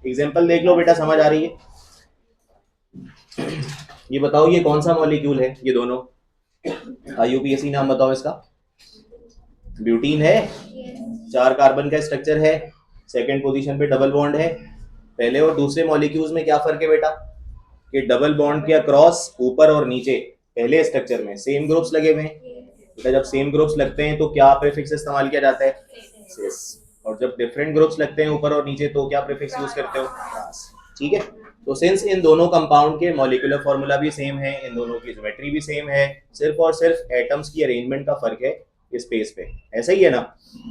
Example देख लो बेटा, समझ आ रही है? ये बताओ ये कौन सा मॉलिक्यूल है, ये दोनों? आईयूपीएसी नाम बताओ इसका। ब्यूटीन है, 4 कार्बन का स्ट्रक्चर है, सेकंड पोजीशन पे डबल बॉन्ड है। पहले और दूसरे मॉलिक्यूल्स में क्या फर्क है बेटा? कि डबल बॉन्ड के अक्रॉस ऊपर और नीचे पहले स्ट्रक्चर में सेम ग्रुप्स लगे हुए हैं। बेटा जब सेम ग्रुप्स लगते हैं तो क्या प्रीफिक्स इस्तेमाल किया जाता है? सिस। और जब डिफरेंट ग्रुप्स लगते हैं ऊपर और नीचे तो क्या प्रीफिक्स यूज करते हो? ट्रांस। ठीक है, तो सिंस इन दोनों कंपाउंड के मॉलिक्यूलर फॉर्मूला भी सेम है, इन दोनों की ज्योमेट्री भी सेम है, सिर्फ और सिर्फ एटम्स की अरेंजमेंट का फर्क है स्पेस पे, ऐसा ही है ना?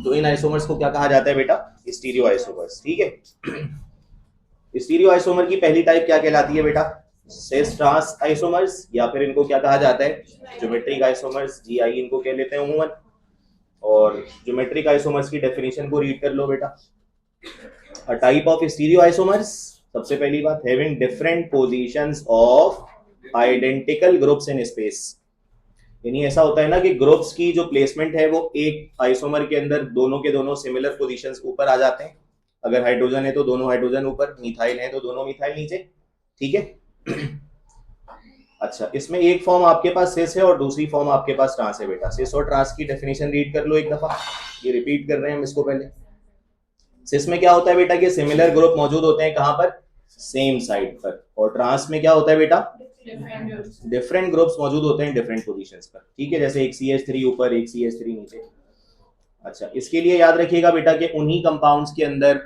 तो इन आइसोमर्स को क्या कहा जाता है बेटा? Stereo isomers. ठीक है, स्टीरियो आइसोमर की पहली टाइप क्या कहलाती है बेटा? सिस ट्रांस आइसोमर्स, या फिर इनको क्या कहा जाता है? ज्योमेट्रिक आइसोमर्स, जीआई इनको कह लेते हैं उमूमन। और ज्योमेट्रिक आइसोमर्स की डेफिनेशन को रीड कर लो बेटा। A type of stereo isomers, सबसे पहली बात, having different positions of identical groups in space. यानी ऐसा होता है ना कि ग्रुप्स की जो प्लेसमेंट है वो एक आइसोमर के अंदर दोनों के दोनों सिमिलर पोजीशंस ऊपर आ जाते हैं। अगर हाइड्रोजन है तो दोनों हाइड्रोजन ऊपर, मिथाइल है तो दोनों मिथाइल नीचे। ठीक है। अच्छा, इसमें एक फॉर्म आपके पास सिस है और दूसरी फॉर्म आपके पास ट्रांस है बेटा। सिस और ट्रांस की डेफिनेशन रीड कर लो एक दफा, ये रिपीट कर रहे हैं हम इसको पहले। सिस में क्या होता है बेटा कि सिमिलर ग्रुप मौजूद होते हैं कहां पर? सेम साइड पर। और ट्रांस में क्या होता है बेटा? डिफरेंट ग्रुप्स मौजूद होते हैं डिफरेंट पोजीशंस पर। ठीक है, जैसे एक CH3 ऊपर, एक CH3 नीचे। अच्छा, इसके लिए याद रखिएगा बेटा कि उन्हीं कंपाउंड्स के अंदर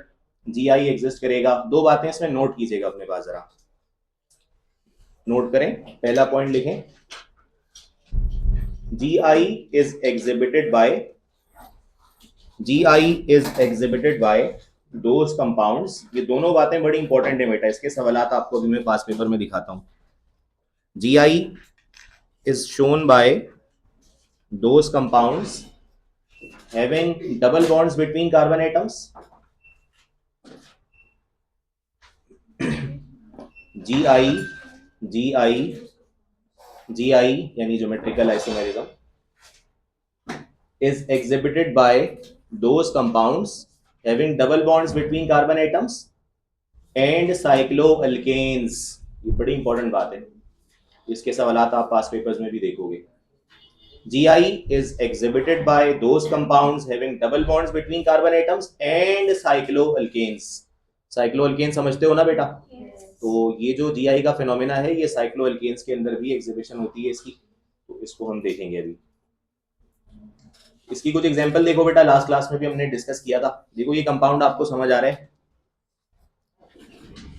जीआई एग्जिस्ट करेगा। दो बातें इसमें नोट कीजिएगा अपने पास, जरा नोट करें। पहला पॉइंट लिखें, GI is exhibited by GI is exhibited by those compounds। ये दोनों बातें बड़ी इंपॉर्टेंट है बेटा, इसके सवालात आपको अभी मैं पास पेपर में दिखाता हूं। GI is shown by those compounds having double bonds between carbon atoms। GI GI GI यानी geometrical isomerism is exhibited by those compounds having double bonds between carbon atoms and cycloalkanes। ये बड़ी important बात है, इसके सवालात आप पास papers में भी देखोगे। GI is exhibited by those compounds having double bonds between carbon atoms and cycloalkanes। साइक्लोअल्केन समझते हो ना बेटा? तो ये जो GI का फिनोमेना है ये साइक्लोअल्केन्स के अंदर भी एग्जिबिशन होती है इसकी, तो इसको हम देखेंगे अभी। इसकी कुछ एग्जांपल देखो बेटा, लास्ट क्लास में भी हमने डिस्कस किया था। देखो ये कंपाउंड आपको समझ आ रहा है?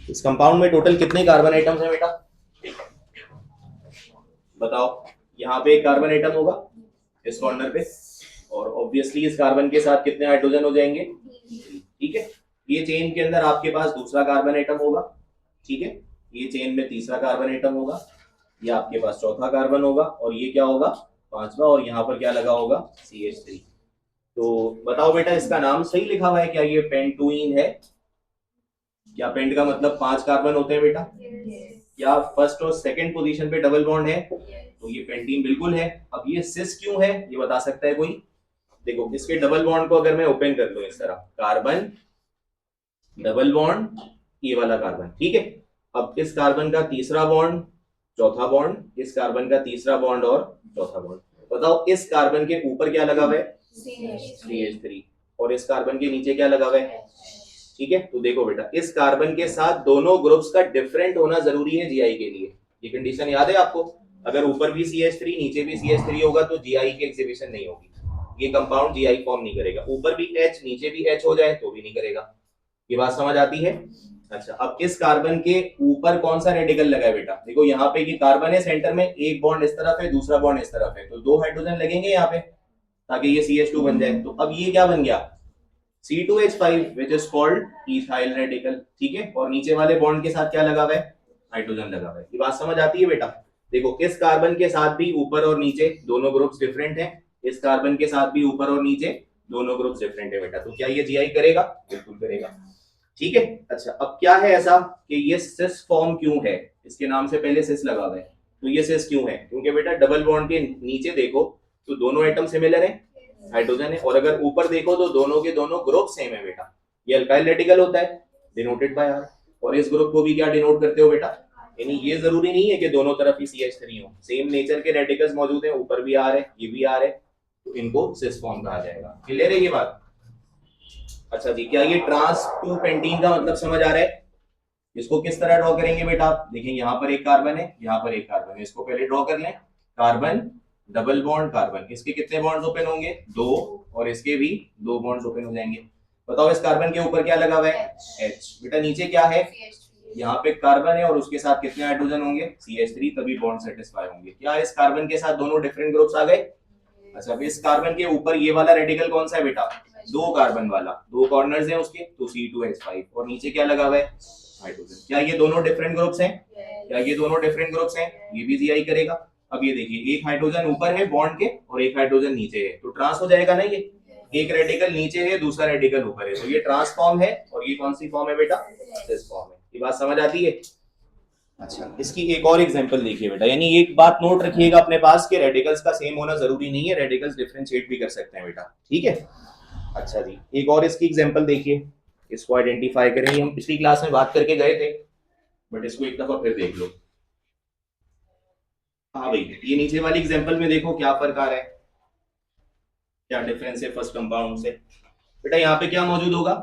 इस कंपाउंड में टोटल कितने कार्बन आइटम्स हैं बेटा? बताओ। यहाँ पे एक कार्बन आइटम होगा इस कॉर्नर पे, और ऑब्वियसली इस कार्बन के साथ कितने हाइड्रोजन हो जाएंगे? ठीक है, ये चेन के अंदर आपके पास दूसरा कार्बन आइटम होगा। ठीक है, ये चेन में तीसरा कार्बन आइटम होगा, ये आपके पास चौथा कार्बन होगा, और ये क्या होगा? पांचवा। और यहाँ पर क्या लगा होगा? CH3। तो बताओ बेटा, इसका नाम सही लिखा हुआ है क्या? ये पेंटुइन है क्या? पेंट का मतलब 5 कार्बन होते हैं बेटा। क्या फर्स्ट और सेकंड पोजीशन पे डबल बॉन्ड है? तो ये पेंटीन बिल्कुल है। अब ये सिस क्यों है, ये बता सकता है कोई? देखो, इसके डबल बॉन्ड को अगर मैं ओपन कर दूं इस तरह, कार्बन डबल बॉन्ड, ये वाला कार्बन। ठीक है, अब इस कार्बन का तीसरा बॉन्ड, चौथा बॉन्ड, इस कार्बन का तीसरा बॉन्ड और चौथा बॉन्ड। बताओ इस कार्बन के ऊपर क्या लगा हुआ है? CH3। और इस कार्बन के नीचे क्या लगा हुआ है? ठीक है, तो देखो बेटा, इस कार्बन के साथ दोनों ग्रुप्स का डिफरेंट होना जरूरी है GI के लिए। ये कंडीशन याद है आपको? अगर ऊपर भी CH3 नीचे भी CH3 होगा तो GI की एग्जिबिशन नहीं होगी, ये कंपाउंड GI फॉर्म नहीं करेगा। ऊपर भी H नीचे भी H हो जाए तो भी नहीं करेगा। ये बात समझ आती है? अच्छा, अब इस कार्बन के ऊपर कौन सा रेडिकल लगा है बेटा? देखो यहाँ पे ये कार्बन है सेंटर में, एक बॉन्ड इस तरफ है, दूसरा बॉन्ड इस तरफ है, तो 2 हाइड्रोजन लगेंगे यहाँ पे ताकि ये CH2 बन जाए। तो अब ये क्या बन गया? C2H5 which is called ethyl radical। ठीक है, और नीचे वाले बॉन्ड के साथ क्या लगा हुआ है? हाइड्रोजन लगा हुआ है। ये बात समझ आती है बेटा? देखो, इस कार्बन के साथ भी ऊपर और नीचे दोनों ग्रुप्स डिफरेंट हैं, इस कार्बन के साथ भी ऊपर और नीचे दोनों ग्रुप्स डिफरेंट है बेटा। तो क्या ये GI करेगा? बिल्कुल करेगा। ठीक है, अच्छा, अब क्या है ऐसा कि ये सिस फॉर्म क्यों है? इसके नाम से पहले सिस लगा हुआ है, तो ये सिस क्यों है? क्योंकि बेटा डबल बॉन्ड के नीचे देखो तो दोनों एटम सिमिलर है, हाइड्रोजन है, और अगर ऊपर देखो तो दोनों के दोनों ग्रुप सेम है बेटा। ये अल्काइल रेडिकल होता है, डिनोटेड बाय R। और इस ग्रुप को भी क्या डिनोट करते हो बेटा, यानी ये जरूरी नहीं है कि दोनों तरफ ही CH3 हो, सेम नेचर के रेडिकल्स मौजूद हैं, ऊपर भी आ रहे हैं, ये भी आ रहे हैं, तो इनको सिस फॉर्म कहा जाएगा। क्लियर है ये बात? अच्छा जी, क्या ये ट्रांस टू पेंटीन का मतलब समझ आ रहा है? इसको किस तरह ड्रॉ करेंगे बेटा आप देखिए, यहाँ पर एक कार्बन है, यहाँ पर एक कार्बन है, इसको पहले ड्रॉ कर लें। कार्बन डबल बॉन्ड कार्बन, इसके कितने बॉन्ड्स ओपन होंगे? 2, और इसके भी 2 बॉन्ड्स ओपन हो जाएंगे। बताओ इस कार्बन के ऊपर क्या लगा हुआ है? H। बेटा नीचे क्या है? यहाँ पे कार्बन है और उसके साथ कितने हाइड्रोजन होंगे? CH3, तभी बॉन्ड सेटिस्फाई होंगे। क्या इस कार्बन के साथ दोनों डिफरेंट ग्रुप्स आ गए? अच्छा, इस कार्बन के ऊपर ये वाला रेडिकल कौन सा है बेटा? 2 कार्बन वाला, 2 कॉर्नर्स हैं उसके, तो C2H5, और नीचे क्या लगा हुआ है? हाइड्रोजन। क्या ये दोनों डिफरेंट ग्रुप्स हैं? क्या ये दोनों डिफरेंट ग्रुप्स हैं? ये भी Gi करेगा। अब ये देखिए, एक हाइड्रोजन ऊपर है बॉन्ड के और एक हाइड्रोजन नीचे है, तो ट्रांस हो जाएगा ना ये। एक रेडिकल नीचे है, दूसरा रेडिकल ऊपर है, तो ये ट्रांस फॉर्म है, और ये कौन सी फॉर्म है बेटा? सिस फॉर्म है। ये बात समझ आती है? अच्छा, इसकी एक और एग्जांपल देखिए बेटा, यानी एक बात नोट रखिएगा अपने पास कि रेडिकल्स का सेम होना जरूरी नहीं है, रेडिकल्स डिफरेंशिएट भी कर सकते हैं बेटा, ठीक है? अच्छा जी, एक और इसकी एग्जांपल देखिए, इसको आइडेंटिफाई करेंगे। हम पिछली क्लास में बात करके गए थे, बट इसको एक दफा फिर देख लो। हाँ भाई, ये नीचे वाली एग्जांपल में देखो क्या फर्क आ रहा है, क्या डिफरेंस है फर्स्ट कंपाउंड से। बेटा यहाँ पे क्या मौजूद होगा?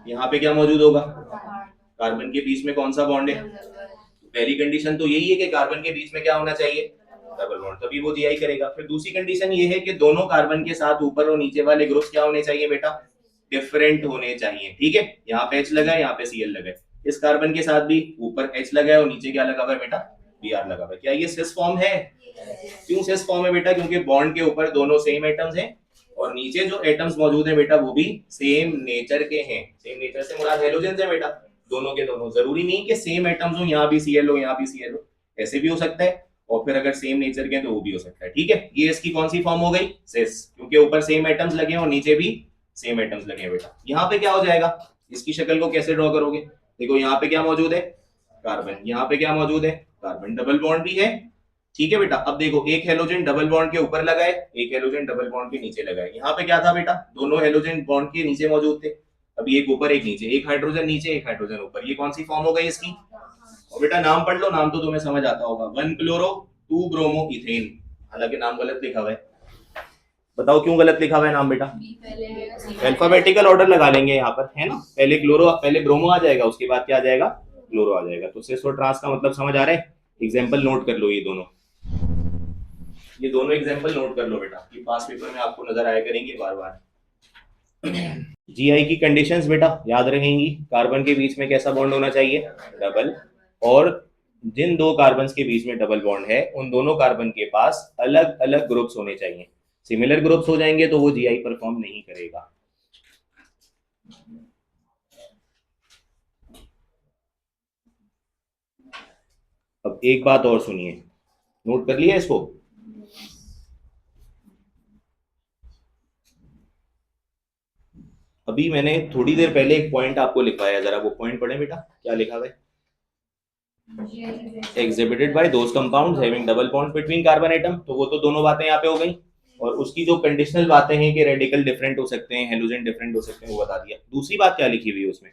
यहाँ पे क्या मौजूद होगा? कार्बन के बीच में कौन सा बॉन्ड है? पहली कंडीशन तो यही है कि कार्बन के बीच में क्या होना चाहिए? डबल बॉन्ड, तभी वो Gi करेगा। फिर दूसरी कंडीशन ये है कि दोनों कार्बन के साथ ऊपर और नीचे वाले ग्रुप्स क्या होने चाहिए बेटा? डिफरेंट होने चाहिए, ठीक है? यहाँ पे H लगा है, यहाँ पे Cl लगा है, इस कार्बन के साथ भी ऊपर H लगा है और नीचे क्या लगा हुआ है बेटा? Br लगा हुआ है। क्या ये सिस फॉर्म है? क्यों सिस फॉर्म है बेटा? क्योंकि बॉन्ड के ऊपर दोनों सेम एटम्स हैं और नीचे जो एटम्स मौजूद हैं बेटा वो भी सेम नेचर के हैं। सेम नेचर से मुराद हेलोजेंस है बेटा, दोनों के दोनों। जरूरी नहीं कि सेम एटम्स हो, यहाँ भी Cl हो यहाँ भी Cl हो, ऐसे भी हो सकता है, और फिर अगर सेम नेचर के हैं तो वो भी हो सकता है, ठीक है? ये इसकी कौन सी फॉर्म हो गई? सिस, क्योंकि ऊपर सेम एटम्स लगे हैं और नीचे भी सेम एटम्स लगे हैं बेटा। यहाँ पे क्या हो जाएगा? इसकी शक्ल को कैसे ड्रॉ करोगे? देखो यहाँ पे क्या मौजूद है? कार्बन। यहाँ पे क्या मौजूद है? कार्बन। डबल बॉन्ड भी है, ठीक है बेटा? अब देखो, एक हेलोजन डबल बॉन्ड के ऊपर लगा है, एक हेलोजन डबल बॉन्ड के नीचे लगा है। यहाँ पे क्या था बेटा? दोनों हेलोजन बॉन्ड के नीचे मौजूद थे, अभी एक ऊपर एक नीचे, एक हाइड्रोजन नीचे एक हाइड्रोजन ऊपर। ये कौन सी फॉर्म हो गई इसकी? और बेटा नाम पढ़ लो, नाम तो तुम्हें समझ आता होगा, 1 क्लोरो 2 ब्रोमो इथेन। हालांकि नाम गलत लिखा हुआ है, बताओ क्यों गलत लिखा हुआ है नाम बेटा? अल्फाबेटिकल ऑर्डर लगा लेंगे यहाँ पर, है ना? पहले क्लोरो, पहले ब्रोमो आ जाएगा, उसके बाद क्या आ जाएगा? क्लोरो आ जाएगा। तो सिस और ट्रांस का मतलब समझ आ रहा है? एग्जाम्पल नोट कर लो, ये दोनों एग्जाम्पल नोट कर लो बेटा, ये पास पेपर में आपको नजर आया करेंगे बार बार। Gi की कंडीशंस बेटा याद रहेंगी, कार्बन के बीच में कैसा बॉन्ड होना चाहिए? डबल, और जिन 2 कार्बन के बीच में डबल बॉन्ड है उन दोनों कार्बन के पास अलग अलग ग्रुप्स होने चाहिए। सिमिलर ग्रुप्स हो जाएंगे तो वो Gi परफॉर्म नहीं करेगा। अब एक बात और सुनिए, नोट कर लिया इसको? अभी मैंने थोड़ी देर पहले एक पॉइंट आपको लिखवाया, जरा वो पॉइंट पढ़े बेटा, क्या लिखा हुआ है? Exhibited by those compounds having double bond between carbon atom, तो वो तो दोनों बातें यहाँ पे हो गई, और उसकी जो कंडीशनल बातें हैं कि रेडिकल डिफरेंट हो सकते हैं, हेलोजन डिफरेंट हो सकते हैं, वो बता दिया। दूसरी बात क्या लिखी हुई है उसमें?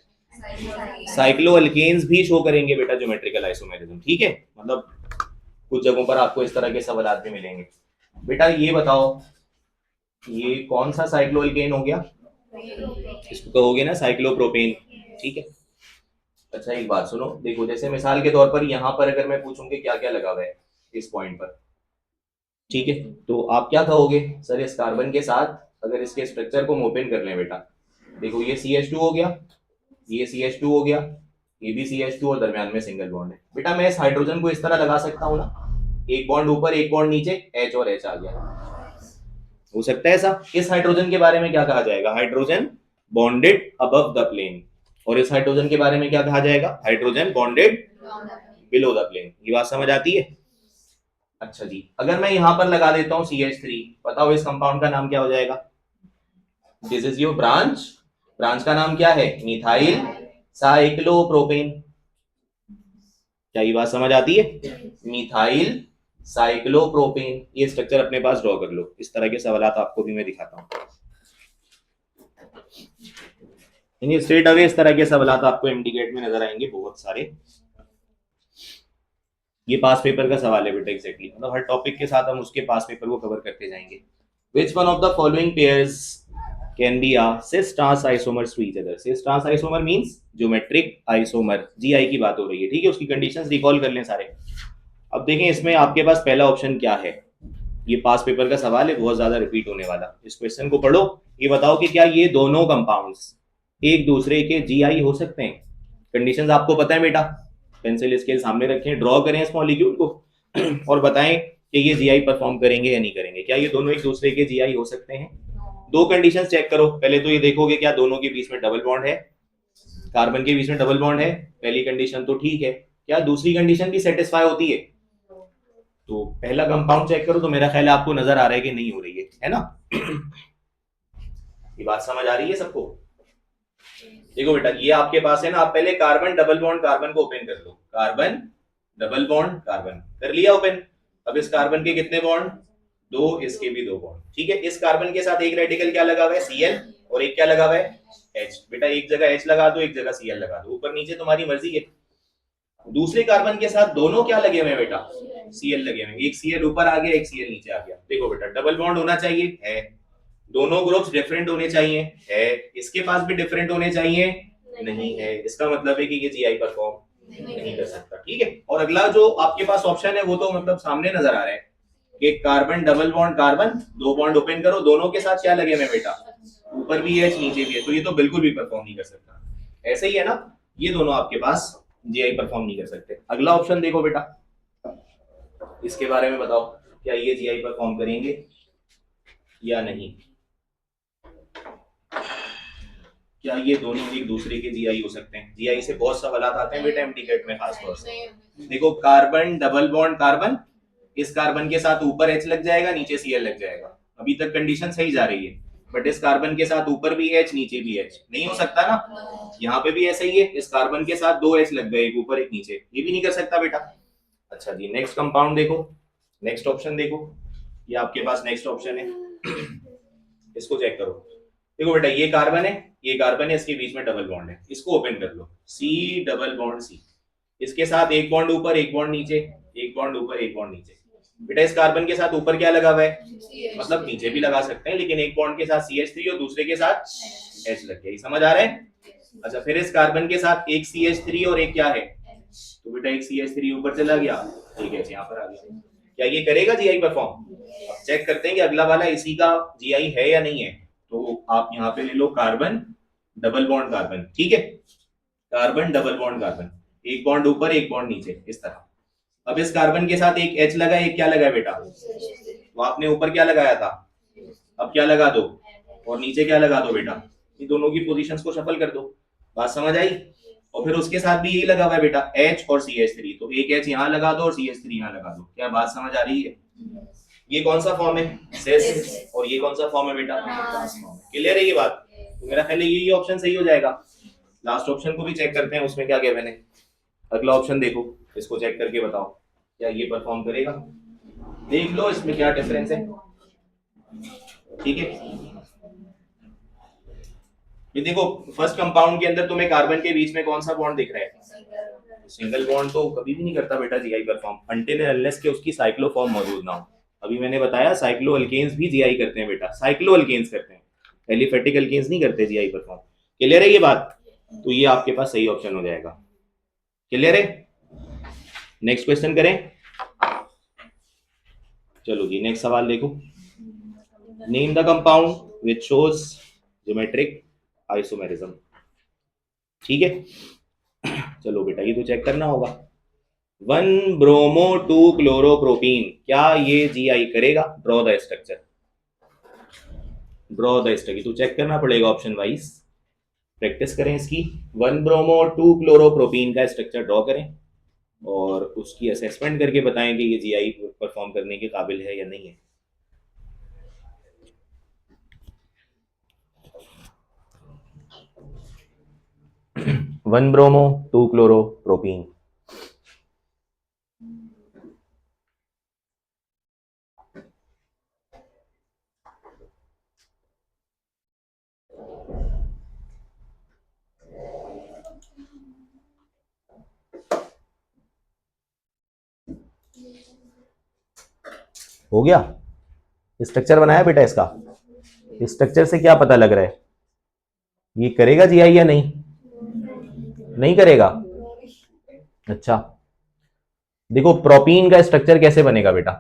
साइक्लोअल्केन्स भी शो करेंगे बेटा ज्योमेट्रिकल आइसोमेरिज्म, ठीक है? मतलब कुछ जगहों पर आपको इस तरह के सवाल भी मिलेंगे। बेटा ये बताओ, ये कौन सा साइक्लोअल्केन हो गया? इसको कहोगे ना साइक्लोप्रोपेन, ठीक है? अच्छा एक बात सुनो, देखो जैसे मिसाल के तौर पर यहाँ पर अगर मैं पूछूं कि क्या क्या लगा हुआ है इस पॉइंट पर, ठीक है, तो आप क्या कहोगे? सर इस कार्बन के साथ अगर इसके स्ट्रक्चर को हम ओपन कर लें बेटा, देखो ये CH2 हो गया, ये CH2 हो गया, ये भी CH2 और दरमियान में सिंगल बॉन्ड है। बेटा मैं इस हाइड्रोजन को इस तरह लगा सकता हूँ ना, एक बॉन्ड ऊपर एक बॉन्ड नीचे, H और H आ गया, हो सकता है ऐसा? इस हाइड्रोजन के बारे में क्या कहा जाएगा? Hydrogen bonded above the plane. और इस हाइड्रोजन के बारे में क्या कहा जाएगा? Hydrogen bonded below the plane. ये बात समझ आती है? अच्छा जी, अगर मैं यहां पर लगा देता हूं CH3, बताओ इस कंपाउंड का नाम क्या हो जाएगा? This is your branch, branch का नाम क्या है? Methyl cyclopropane. क्या ये बात समझ आती है? Methyl cyclopropane. ये स्ट्रक्चर अपने पास ड्रॉ कर लो, इस तरह के सवाल आपको भी मैं दिखाता हूं। यानी स्ट्रेट अवे इस तरह के सवाल आपको एमडीकेट में नजर आएंगे बहुत सारे। ये पास पेपर का सवाल है बेटा एग्जैक्टली, मतलब हर टॉपिक के साथ हम उसके पास पेपर को कवर करते जाएंगे। Which one of the following pairs can be a cis trans isomers to each other. Cis trans isomer means geometric isomer, GI की बात हो रही है, ठीक है। उसकी कंडीशंस रिकॉल कर लें सारे। अब देखें इसमें आपके पास पहला ऑप्शन क्या है, ये पास पेपर का सवाल है, बहुत ज्यादा रिपीट होने वाला। इस क्वेश्चन को पढ़ो, ये बताओ कि क्या ये दोनों कंपाउंड्स एक दूसरे के जीआई हो सकते हैं। कंडीशंस आपको पता है बेटा, पेंसिल स्केल सामने रखें, ड्रॉ करें इस मॉलिक्यूल को और बताएं कि ये जीआई परफॉर्म करेंगे या नहीं करेंगे। क्या ये दोनों एक दूसरे के जीआई हो सकते हैं? दो कंडीशंस चेक करो। पहले तो ये देखोगे क्या दोनों के बीच में डबल बॉन्ड है, कार्बन के बीच में डबल बॉन्ड है, पहली कंडीशन तो ठीक है। क्या दूसरी कंडीशन भी सेटिस्फाई होती है? तो पहला कंपाउंड चेक करो, तो मेरा ख्याल है आपको नजर आ रहा है कि नहीं हो रही है ना? ये बात समझ आ रही है सबको? देखो बेटा, ये आपके पास है ना, आप पहले कार्बन डबल बॉन्ड कार्बन को ओपन कर लो। कार्बन डबल बॉन्ड कार्बन कर लिया ओपन। अब इस कार्बन के कितने बॉन्ड? दो, इसके भी दो बॉन्ड, ठीक है। इस कार्बन के साथ एक रेडिकल क्या लगा हुआ है? Cl, और एक क्या लगा हुआ है? H। बेटा एक जगह H लगा दो, एक जगह Cl लगा दो, ऊपर नीचे तुम्हारी मर्जी है। दूसरे कार्बन के साथ दोनों क्या लगे हुए हैं बेटा? Cl लगे हुए हैं। एक Cl ऊपर आ गया, एक Cl नीचे आ गया। देखो बेटा, डबल बॉन्ड होना चाहिए, है। दोनों ग्रुप्स डिफरेंट होने चाहिए, है। इसके पास भी डिफरेंट होने चाहिए, नहीं है। इसका मतलब है कि ये जीआई परफॉर्म नहीं कर सकता, ठीक है। और अगला जो आपके पास ऑप्शन है वो तो मतलब सामने नजर आ रहा है कि कार्बन डबल बॉन्ड कार्बन, दो बॉन्ड ओपन करो, दोनों के साथ क्या लगे हुए बेटा? ऊपर भी है नीचे भी है, तो ये तो बिल्कुल भी परफॉर्म नहीं कर सकता। ऐसे ही है ना, ये दोनों आपके पास जीआई परफॉर्म नहीं कर सकते। अगला ऑप्शन देखो बेटा, इसके बारे में बताओ, क्या ये जीआई परफॉर्म करेंगे या नहीं? क्या ये दोनों एक दूसरे के जीआई हो सकते हैं? जीआई से बहुत सवाल आते हैं बेटा एमटीकेट में खास तौर से। देखो, कार्बन डबल बॉन्ड कार्बन, इस कार्बन के साथ ऊपर H लग जाएगा, नीचे Cl लग जाएगा। अभी तक कंडीशन सही जा रही है, बट इस कार्बन के साथ ऊपर भी H नीचे भी H नहीं हो सकता ना। यहाँ पे भी ऐसा ही है, इस कार्बन के साथ दो H लग गए, एक ऊपर एक नीचे, ये भी नहीं कर सकता बेटा। अच्छा जी, नेक्स्ट कंपाउंड देखो, नेक्स्ट ऑप्शन देखो, ये आपके पास नेक्स्ट ऑप्शन है, इसको चेक करो। देखो बेटा, ये कार्बन है, ये कार्बन है, इसके बीच में डबल बॉन्ड है, इसको ओपन कर लो। सी डबल बॉन्ड सी, इसके साथ एक बॉन्ड ऊपर एक बॉन्ड नीचे, एक बॉन्ड ऊपर एक बॉन्ड नीचे। बेटा इस कार्बन के साथ ऊपर क्या लगा हुआ है? मतलब नीचे भी लगा सकते हैं, लेकिन एक बॉन्ड के साथ CH3 और दूसरे के साथ H लग गया, समझ आ रहा है? अच्छा, फिर इस कार्बन के साथ एक CH3 और एक क्या है? तो बेटा एक CH3 ऊपर चला गया, एक H यहाँ पर आ गया। क्या ये करेगा जीआई परफॉर्म? अब चेक करते हैं कि अगला वाला इसी का जीआई है या नहीं है। तो आप यहाँ पे ले low carbon double bond carbon, ठीक है। कार्बन डबल बॉन्ड कार्बन, एक बॉन्ड ऊपर एक बॉन्ड नीचे, इस तरह। अब इस कार्बन के साथ एक H लगा, एक क्या लगा बेटा? तो आपने ऊपर क्या लगाया था, अब क्या लगा दो, और नीचे क्या लगा दो बेटा? ये दोनों की पोजीशंस को शफल कर दो। बात समझ आई? और फिर उसके साथ भी यही लगा हुआ है बेटा, H और CH3, तो एक H यहाँ लगा दो और CH3 यहाँ लगा दो। क्या बात समझ आ रही है? ये कौन सा फॉर्म है? सेस। और ये कौन सा फॉर्म है बेटा? क्लियर है ये बात? तो मेरा ख्याल है यही ऑप्शन सही हो जाएगा। लास्ट ऑप्शन को भी चेक करते हैं, उसमें क्या गिवन है। अगला ऑप्शन देखो, इसको चेक करके बताओ क्या ये परफॉर्म करेगा। देख लो इसमें क्या डिफरेंस है, ठीक है। ये देखो, फर्स्ट कंपाउंड के अंदर तुम्हें कार्बन के बीच में कौन सा बॉन्ड दिख रहा है? सिंगल बॉन्ड तो कभी भी नहीं करता बेटा जीआई परफॉर्म, अनटिल अनलेस के उसकी साइक्लो फॉर्म मौजूद ना हो। अभी मैंने बताया साइक्लो अल्केन्स भी जीआई करते हैं बेटा, साइक्लो अल्केन्स करते हैं, एलिफेटिक अल्केन्स नहीं करते जीआई परफॉर्म। क्लियर है ये बात? तो ये आपके पास सही ऑप्शन हो जाएगा। क्लियर है? नेक्स्ट क्वेश्चन करें। चलो जी, नेक्स्ट सवाल देखो। Name the compound which shows geometric isomerism, ठीक है। चलो बेटा, ये तो चेक करना होगा। 1 ब्रोमो 2 क्लोरोप्रोपीन, क्या ये जीआई करेगा? Draw the structure, draw the structure, तो चेक करना पड़ेगा ऑप्शन वाइज, प्रैक्टिस करें इसकी। 1 ब्रोमो 2 क्लोरोप्रोपीन का स्ट्रक्चर ड्रॉ करें और उसकी असेसमेंट करके बताएं कि ये जीआई परफॉर्म करने के काबिल है या नहीं है। 1 ब्रोमो 2 क्लोरोप्रोपीन। हो गया, स्ट्रक्चर बनाया बेटा इसका। स्ट्रक्चर से क्या पता लग रहा है, ये करेगा जीआई या नहीं, नहीं करेगा। अच्छा देखो प्रोपीन का स्ट्रक्चर कैसे बनेगा बेटा,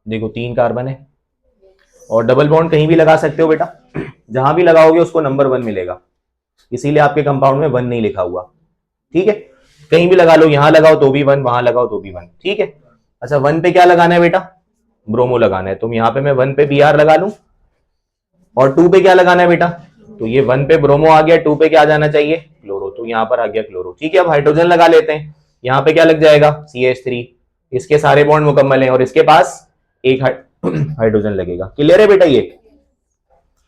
देखो 3 कार्बन है और डबल बॉन्ड कहीं भी लगा सकते हो बेटा, जहां भी लगाओगे उसको नंबर 1 मिलेगा, इसीलिए आपके कंपाउंड में 1 नहीं लिखा हुआ। ठीक है, कहीं भी लगा लो, यहां लगाओ तो भी 1, वहां लगाओ तो भी 1। ठीक है, अच्छा 1 पे क्या लगाना है बेटा, ब्रोमो लगाना है, तो यहां पे मैं 1 पे Br लगा लूं, और 2 पे क्या लगाना है बेटा, तो ये 1 पे ब्रोमो आ गया, 2 पे क्या आ जाना चाहिए, क्लोरो, तो यहां पर आ गया क्लोरो। ठीक है, अब हाइड्रोजन लगा लेते हैं, यहां पे क्या लग जाएगा CH3, इसके सारे बॉन्ड मुकम्मल हैं और इसके पास एक हाइड्रोजन लगेगा। क्लियर है बेटा ये।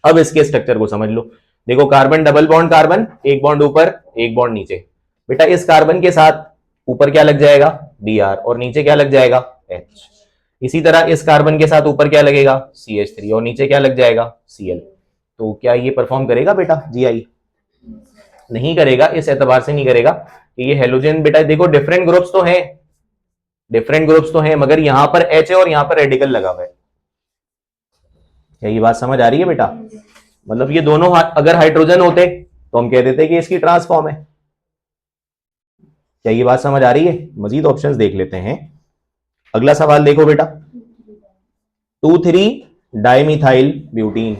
अब इसके स्ट्रक्चर को समझ लो, देखो कार्बन डबल बॉन्ड कार्बन, एक बॉन्ड ऊपर एक बॉन्ड नीचे, बेटा इस कार्बन के साथ ऊपर क्या लग जाएगा Br और नीचे क्या लग जाएगा H। इसी तरह इस कार्बन के साथ ऊपर क्या लगेगा CH3 और नीचे क्या लग जाएगा Cl। तो क्या ये परफॉर्म करेगा बेटा GI, नहीं करेगा, इस एतबार से नहीं करेगा कि ये हेलोजन बेटा देखो डिफरेंट ग्रुप्स तो हैं, डिफरेंट ग्रुप्स तो हैं, मगर यहां पर H है और यहां पर रेडिकल लगा हुआ है। क्या ये बात समझ आ रही है बेटा, मतलब ये दोनों अगर हाइड्रोजन होते तो हम कह देते कि इसकी ट्रांसफॉर्म है। क्या ये बात समझ आ रही है, मजीद ऑप्शंस देख लेते हैं। अगला सवाल देखो बेटा, 2,3 डाइमिथाइल ब्यूटीन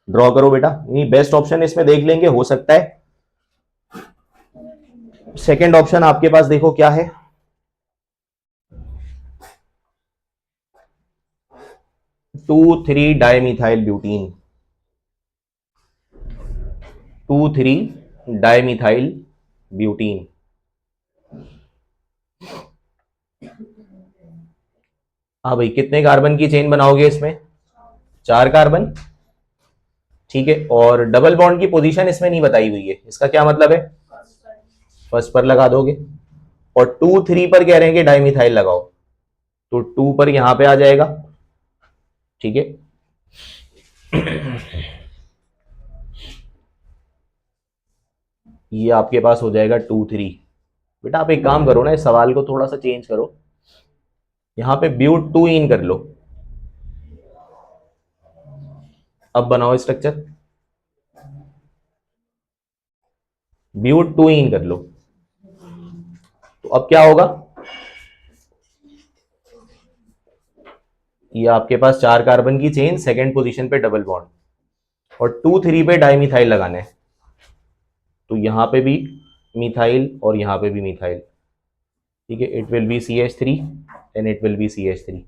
ड्रॉ करो बेटा, ये बेस्ट ऑप्शन इसमें देख लेंगे, हो सकता है सेकंड ऑप्शन आपके पास देखो क्या है, 2,3 डाइमिथाइल ब्यूटीन, 2,3 डाइमिथाइल ब्यूटीन। हाँ भाई, कितने कार्बन की चेन बनाओगे इसमें, 4 कार्बन। ठीक है, और डबल बॉन्ड की पोजीशन इसमें नहीं बताई हुई है, इसका क्या मतलब है, फर्स्ट पर लगा दोगे, और 2,3 पर कह रहे हैं कि डाइमिथाइल लगाओ, तो 2 पर यहां पे आ जाएगा। ठीक है, ये आपके पास हो जाएगा 2,3। बेटा आप एक काम करो ना, इस सवाल को थोड़ा सा चेंज करो, यहां पे ब्यूट 2 इन कर लो, अब बनाओ स्ट्रक्चर, ब्यूट 2 इन कर लो, तो अब क्या होगा, ये आपके पास 4 कार्बन की चेन, सेकंड पोजीशन पे डबल बॉन्ड, और 2,3 पे डाइमिथाइल लगाना है, तो यहां पे भी मिथाइल और यहां पे भी मिथाइल। ठीक है, it will be CH3 and it will be CH3।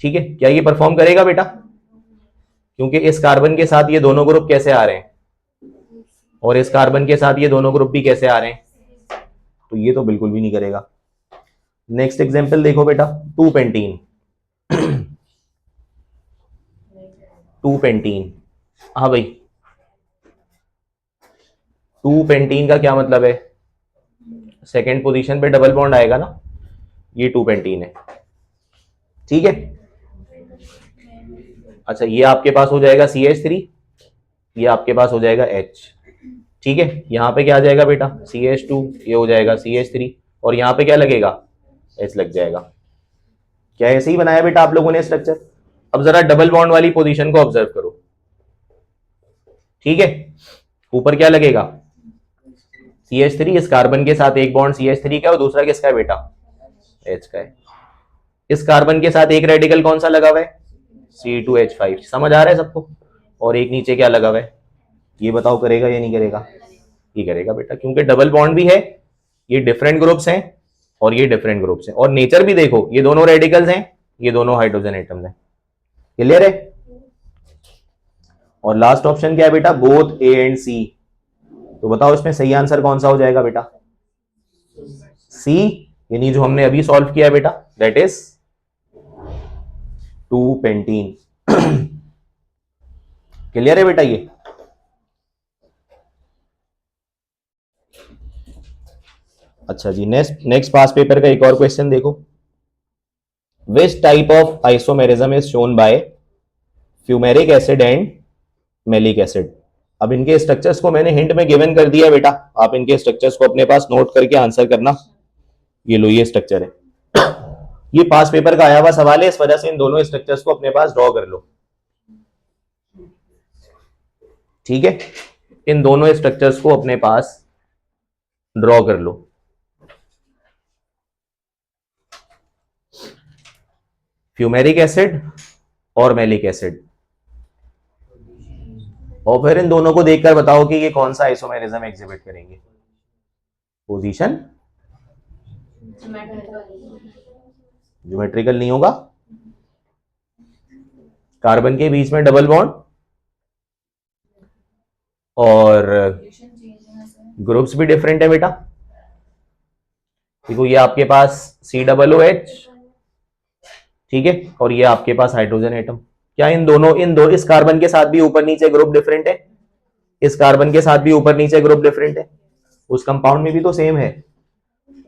ठीक है, क्या ये परफॉर्म करेगा बेटा, क्योंकि इस कार्बन के साथ ये दोनों ग्रुप कैसे आ रहे हैं, और इस कार्बन के साथ ये दोनों ग्रुप भी कैसे आ रहे हैं, तो ये तो बिल्कुल भी नहीं करेगा। नेक्स्ट एग्जांपल देखो बेटा, 2 पेंटीन, 2 पेंटीन। हाँ भाई, 2 पेंटीन का क्या मतलब है, सेकेंड पोजीशन पे डबल बॉन्ड आएगा ना, ये 2 पेंटीन है। ठीक है, अच्छा ये आपके पास हो जाएगा CH3, ये आपके पास हो जाएगा H। ठीक है, यहां पे क्या आ जाएगा बेटा CH2, ये हो जाएगा CH3, और यहां पे क्या लगेगा H लग जाएगा। क्या ऐसे ही बनाया बेटा आप लोगों ने स्ट्रक्चर। अब जरा डबल बॉन्ड वाली पोजीशन को ऑब्जर्व करो। ठीक है, ऊपर क्या लगेगा CH3, इस कार्बन के साथ एक बॉन्ड CH3 का, और दूसरा किसका है बेटा H का है। इस कार्बन के साथ एक रेडिकल कौन सा लगा हुआ है C2H5, समझ आ रहा है सबको, और एक नीचे क्या लगा हुआ है, ये बताओ करेगा या नहीं करेगा, ये करेगा बेटा, क्योंकि डबल बॉन्ड भी है, ये डिफरेंट ग्रुप्स हैं और ये डिफरेंट ग्रुप्स हैं, और नेचर भी देखो, ये दोनों रेडिकल्स हैं, ये दोनों हाइड्रोजन एटम्स हैं। क्लियर है, और लास्ट ऑप्शन क्या है बेटा, बोथ A एंड C, तो बताओ इसमें सही आंसर कौन सा हो जाएगा बेटा, C, यानी जो हमने अभी सॉल्व किया है बेटा, दैट इज 2 पेंटीन। क्लियर है बेटा ये। अच्छा जी, नेक्स्ट पास पेपर का एक और क्वेश्चन देखो, which type of isomerism is shown by fumaric acid and malic acid. अब इनके स्ट्रक्चर्स को मैंने हिंट में गिवन कर दिया बेटा, आप इनके स्ट्रक्चर्स को अपने पास नोट करके आंसर करना। ये लो, ये स्ट्रक्चर है, ये पास पेपर का आया हुआ सवाल है, इस वजह से इन दोनों स्ट्रक्चर्स को अपने पास ड्रॉ कर लो। ठीक है, इन दोनों स्ट्रक्चर्स को अपने पास ड्रॉ कर लो। फ्यूमेरिक एसिड और मैलिक एसिड, और फिर इन दोनों को देखकर बताओ कि ये कौन सा आइसोमेरिज्म एग्जिबिट करेंगे। पोजीशन ज्योमेट्रिकल नहीं होगा, कार्बन के बीच में डबल बॉन्ड और ग्रुप्स भी डिफरेंट है बेटा। देखो ये आपके पास COOH, ठीक है, और ये आपके पास हाइड्रोजन एटम। क्या इस कार्बन के साथ भी ऊपर नीचे ग्रुप डिफरेंट है, इस कार्बन के साथ भी ऊपर नीचे ग्रुप डिफरेंट है, उस कंपाउंड में भी तो सेम है।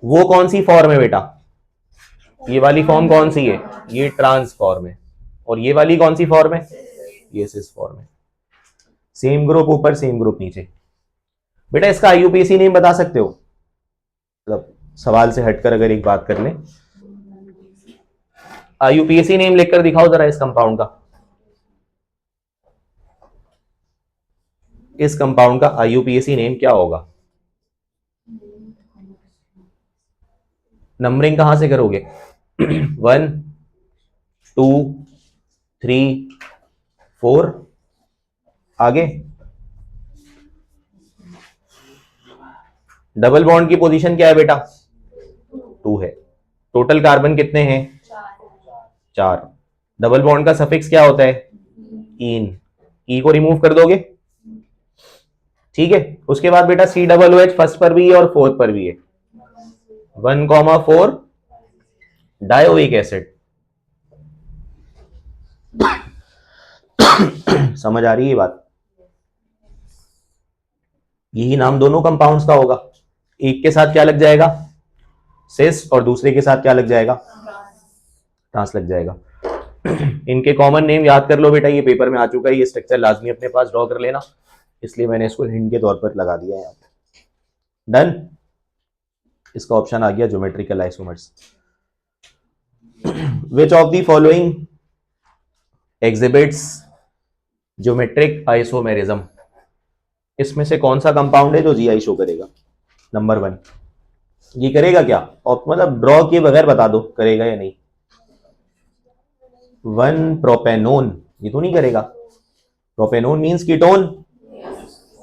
वो कौन सी फॉर्म है बेटा, ये वाली फॉर्म कौन सी है, ये ट्रांस फॉर्म है, और ये वाली कौन सी फॉर्म है, ये सिस फॉर्म है। सेम ग्रुप ऊपर सेम ग्रुप नीचे। बेटा इसका IUPAC नेम बता सकते हो, मतलब सवाल से हटकर अगर एक बात कर ले, IUPAC नेम लिखकर दिखाओ जरा इस कंपाउंड का, इस कंपाउंड का IUPAC नेम क्या होगा। नंबरिंग कहां से करोगे 1 2 3 4 आगे। डबल बॉन्ड की पोजीशन क्या है बेटा 2 है। टोटल कार्बन कितने हैं 4। डबल बॉन्ड का सफिक्स क्या होता है इन, ई को रिमूव कर दोगे, ठीक है। उसके बाद बेटा COOH फर्स्ट पर भी है और फोर्थ पर भी है, 1,4 डायोइक एसिड। समझ आ रही है बात, यही नाम दोनों कंपाउंड्स का होगा। एक के साथ क्या लग जाएगा सिस और दूसरे के साथ क्या लग जाएगा ट्रांस लग जाएगा। इनके कॉमन नेम याद कर लो बेटा, ये पेपर में आ चुका है, ये स्ट्रक्चर लाजमी अपने पास ड्रॉ कर लेना, इसलिए मैंने इसको हिंट के तौर पर लगा दिया है यहाँ पे। डन, इसका ऑप्शन आ गया geometrical isomers. Which of the following exhibits geometric isomerism, इसमें से कौन सा कंपाउंड है जो GI शो करेगा। नंबर 1 ये करेगा क्या, और मतलब ड्रॉ किए बगैर बता दो करेगा या नहीं। 1 प्रोपेनोन, ये तो नहीं करेगा। प्रोपेनोन मींस कीटोन,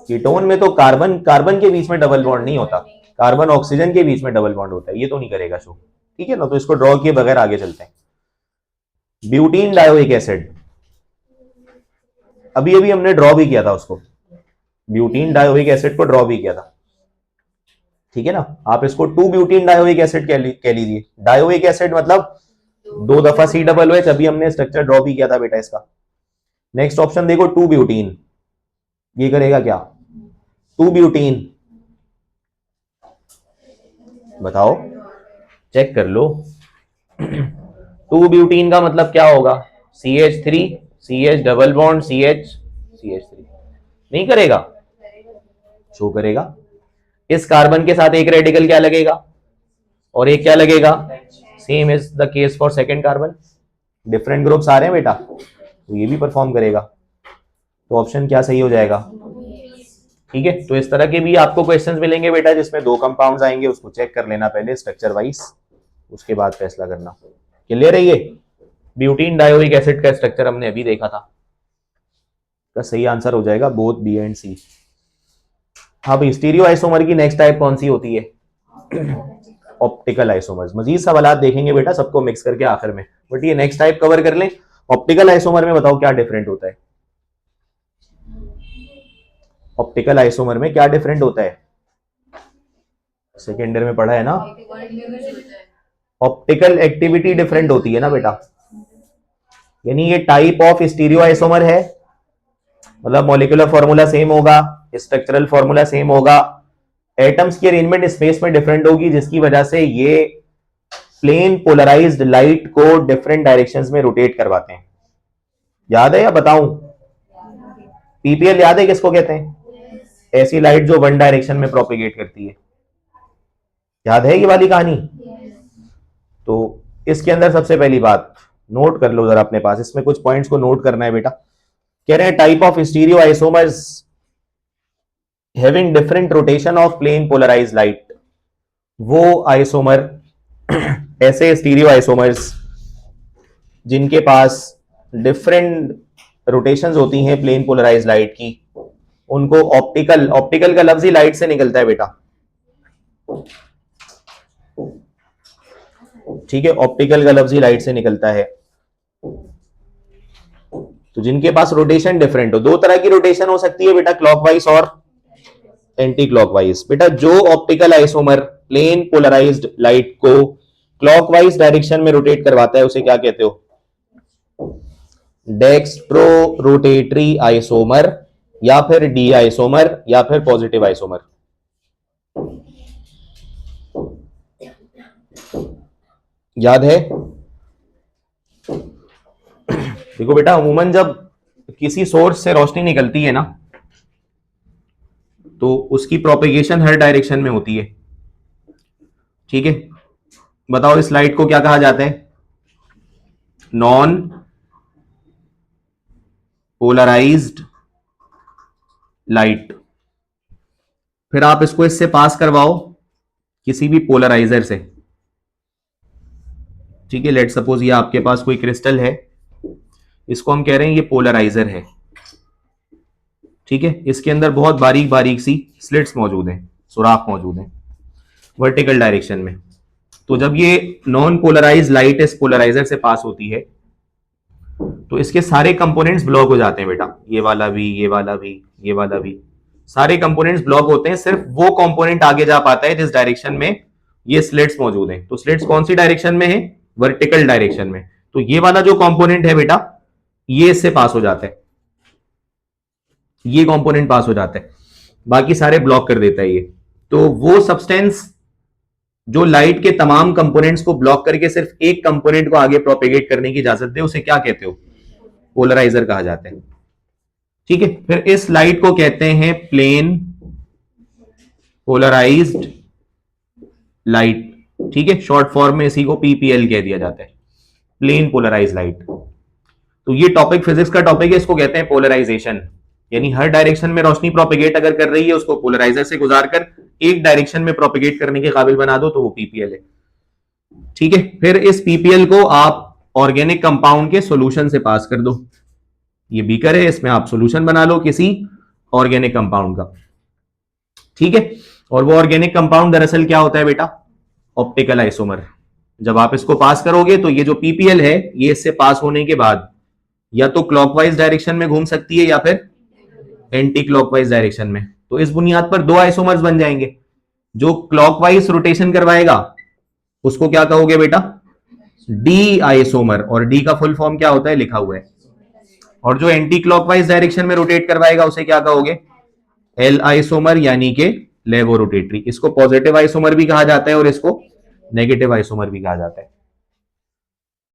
कीटोन में तो कार्बन के बीच में डबल बॉन्ड नहीं होता, कार्बन ऑक्सीजन के बीच में डबल बॉन्ड होता है, ये तो नहीं करेगा शो, ठीक है ना। तो इसको ड्रॉ किए बगैर आगे चलते हैं। ब्यूटीन डायोइक एसिड, अभी अभी हमने ड्रॉ भी किया था उसको, ब्यूटीन डायोइक एसिड को ड्रॉ भी किया था, ठीक है ना। आप इसको 2 ब्यूटीन डायोइक एसिड कह लीजिए। डायोइक एसिड मतलब 2 दफा COOH, अभी हमने स्ट्रक्चर ड्रॉ भी किया था बेटा इसका। नेक्स्ट ऑप्शन देखो 2 ब्यूटीन, ये करेगा क्या 2 ब्यूटीन, बताओ चेक कर लो। 2 ब्यूटीन का मतलब क्या होगा CH3 CH double bond CH3 नहीं करेगा, शो करेगा। इस कार्बन के साथ एक रेडिकल क्या लगेगा और एक क्या लगेगा, same is the case for second carbon, different groups आ रहे हैं बेटा, तो ये भी परफॉर्म करेगा। तो ऑप्शन क्या सही हो जाएगा, ठीक है। तो इस तरह के भी आपको क्वेश्चंस मिलेंगे बेटा जिसमें 2 कंपाउंड्स आएंगे, उसको चेक कर लेना पहले स्ट्रक्चर वाइज, उसके बाद फैसला करना। क्लियर है ये। ब्यूटीन डायोइक एसिड का स्ट्रक्चर हमने अभी देखा था, का सही आंसर हो जाएगा बोथ बी एंड सी। हाँ भाई, स्टीरियो आइसोमर की नेक्स्ट टाइप कौन सी होती है ऑप्टिकल आइसोमर्स। मजीद सवाल देखेंगे बेटा सबको मिक्स करके आखिर में, बट ये नेक्स्ट टाइप कवर कर लें। ऑप्टिकल आइसोमर में बताओ क्या डिफरेंट होता है, ऑप्टिकल आइसोमर में क्या डिफरेंट होता है, सेकेंड ईयर में पढ़ा है ना। ऑप्टिकल एक्टिविटी डिफरेंट होती है ना बेटा, यानी ये टाइप ऑफ स्टीरियो आइसोमर है, मतलब मॉलिक्यूलर फॉर्मूला सेम होगा, स्ट्रक्चरल फॉर्मूला सेम होगा, एटम्स की अरेंजमेंट स्पेस में डिफरेंट होगी, जिसकी वजह से ये प्लेन पोलराइज्ड लाइट को डिफरेंट डायरेक्शंस में रोटेट करवाते हैं। याद है या बताऊं, PPL याद है किसको कहते हैं, ऐसी लाइट जो वन डायरेक्शन में प्रोपेगेट करती है, याद है ये वाली कहानी। तो इसके अंदर सबसे पहली बात नोट कर लो जरा अपने पास, इसमें कुछ पॉइंट्स को नोट करना है बेटा। कह रहे हैं type of stereo isomers having different rotation of plane polarised light. वो आइसोमर ऐसे स्टीरियो आइसोमर्स जिनके पास डिफरेंट रोटेशंस होती हैं प्लेन पोलराइज्ड लाइट की, उनको ऑप्टिकल, ऑप्टिकल का लफ्ज ही लाइट से निकलता है बेटा, ठीक है, ऑप्टिकल का लफ्ज ही लाइट से निकलता है। तो जिनके पास रोटेशन डिफरेंट हो, दो तरह की रोटेशन हो सकती है बेटा, क्लॉकवाइज और एंटी क्लॉकवाइज। बेटा जो optical isomer plane polarised light को क्लॉकवाइज डायरेक्शन में रोटेट करवाता है उसे क्या कहते हो? डेक्स्ट्रो रोटेटरी आइसोमर, या फिर डी आइसोमर, या फिर पॉजिटिव आइसोमर। याद है? देखो बेटा, अमूमन जब किसी सोर्स से रोशनी निकलती है ना, तो उसकी प्रोपेगेशन हर डायरेक्शन में होती है, ठीक है। बताओ इस लाइट को क्या कहा जाता है? Non polarised light. फिर आप इसको इससे पास करवाओ किसी भी पोलराइजर से, ठीक है। लेट सपोज ये आपके पास कोई क्रिस्टल है, इसको हम कह रहे हैं ये पोलराइजर है, ठीक है। इसके अंदर बहुत बारीक बारीक सी स्लिट्स मौजूद हैं, सुराख मौजूद हैं वर्टिकल डायरेक्शन में। तो जब ये नॉन पोलराइज लाइट इस पोलराइजर से पास होती है तो इसके सारे कंपोनेंट्स ब्लॉक हो जाते हैं बेटा, ये वाला भी, ये वाला भी, ये वाला भी, सारे कंपोनेंट्स ब्लॉक होते हैं। सिर्फ वो कंपोनेंट आगे जा पाता है जिस डायरेक्शन में ये स्लिट्स मौजूद हैं। तो स्लिट्स कौन सी डायरेक्शन में है? वर्टिकल डायरेक्शन में। तो ये वाला जो कंपोनेंट है बेटा, ये इससे पास हो जाता है, ये कंपोनेंट पास हो जाता है, बाकी सारे ब्लॉक कर देता है ये। तो वो सब्सटेंस जो लाइट के तमाम कंपोनेंट्स को ब्लॉक करके सिर्फ एक कंपोनेंट को आगे प्रोपेगेट करने की इजाजत दे, उसे क्या कहते हो? पोलराइजर कहा जाता है, ठीक है। फिर इस लाइट को कहते हैं प्लेन पोलराइज्ड लाइट, ठीक है। शॉर्ट फॉर्म में इसी को पीपीएल कह दिया जाता है, प्लेन पोलराइज्ड लाइट। तो ये टॉपिक फिजिक्स का टॉपिक है, इसको कहते हैं पोलराइजेशन। यानी हर डायरेक्शन में रोशनी प्रोपेगेट अगर कर रही है, उसको पोलराइजर से गुजारकर एक डायरेक्शन में प्रोपेगेट करने के काबिल बना दो, तो वो पीपीएल है, ठीक है। फिर इस पीपीएल को आप ऑर्गेनिक कंपाउंड के सॉल्यूशन से पास कर दो। ये बीकर है, इसमें आप सॉल्यूशन बना लो किसी ऑर्गेनिक कंपाउंड का, ठीक है। और वो ऑर्गेनिक कंपाउंड दरअसल क्या होता है बेटा? Optical isomer. जब आप इसको पास करोगे तो ये जो पीपीएल है, ये इससे पास होने के बाद या तो क्लॉकवाइज डायरेक्शन में घूम सकती है या फिर एंटी क्लॉकवाइज डायरेक्शन में। तो इस बुनियाद पर दो आइसोमर्स बन जाएंगे। जो क्लॉकवाइज रोटेशन करवाएगा उसको क्या कहोगे बेटा? D isomer. और डी का फुल फॉर्म क्या होता है? लिखा हुआ है। और जो एंटी क्लॉकवाइज डायरेक्शन में रोटेट करवाएगा उसे क्या कहोगे? एल आइसोमर, यानी कि लेवो रोटेटरी। इसको पॉजिटिव आइसोमर भी कहा जाता है और इसको नेगेटिव आइसोमर भी कहा जाता है,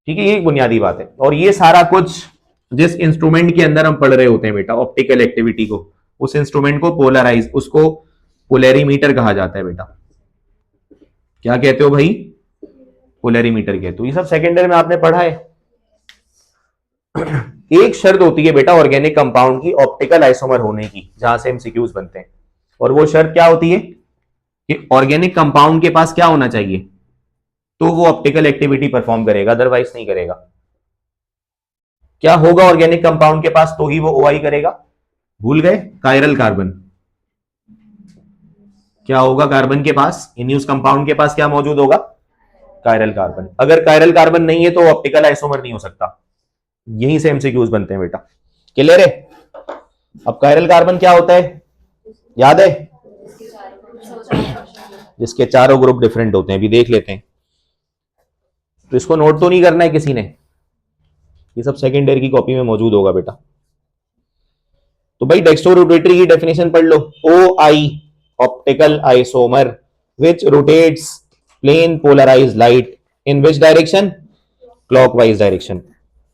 ठीक है। ये एक बुनियादी बात है। और ये सारा कुछ जिस इंस्ट्रूमेंट के अंदर हम पढ़ रहे होते हैं बेटा, ऑप्टिकल एक्टिविटी को, उस इंस्ट्रूमेंट को पोलराइज, उसको पोलैरीमीटर कहा जाता है बेटा। क्या कहते हो भाई? पोलैरीमीटर कहते हो। ये सब सेकेंड ईयर में आपने पढ़ा है। एक शर्त होती है बेटा ऑर्गेनिक कंपाउंड की ऑप्टिकल आइसोमर होने की, जहां से एमसीक्यूज बनते हैं। और वो शर्त क्या होती है कि ऑर्गेनिक कंपाउंड के पास क्या होना चाहिए? तो वो ऑप्टिकल एक्टिविटी परफॉर्म करेगा, अदरवाइज नहीं करेगा। क्या होगा ऑर्गेनिक कंपाउंड के पास तो ही वो ओआई करेगा? भूल गए? Chiral carbon. क्या होगा कार्बन के पास? इन्यूज कंपाउंड के पास क्या मौजूद होगा? Chiral carbon. अगर कायरल कार्बन नहीं है तो ऑप्टिकल आइसोमर नहीं हो सकता। यहीं से एमसीक्यूज बनते हैं बेटा। क्लियर है? अब कायरल कार्बन क्या होता है, याद है? जिसके चारों ग्रुप डिफरेंट होते हैं। अभी देख लेते हैं। तो इसको नोट तो नहीं करना है किसी ने, ये सब सेकेंड ईयर की कॉपी में मौजूद होगा बेटा। तो भाई डेक्स्ट्रो रोटेटरी की डेफिनेशन पढ़ लो। O I, optical isomer which rotates plane polarised light in which direction? Clockwise direction.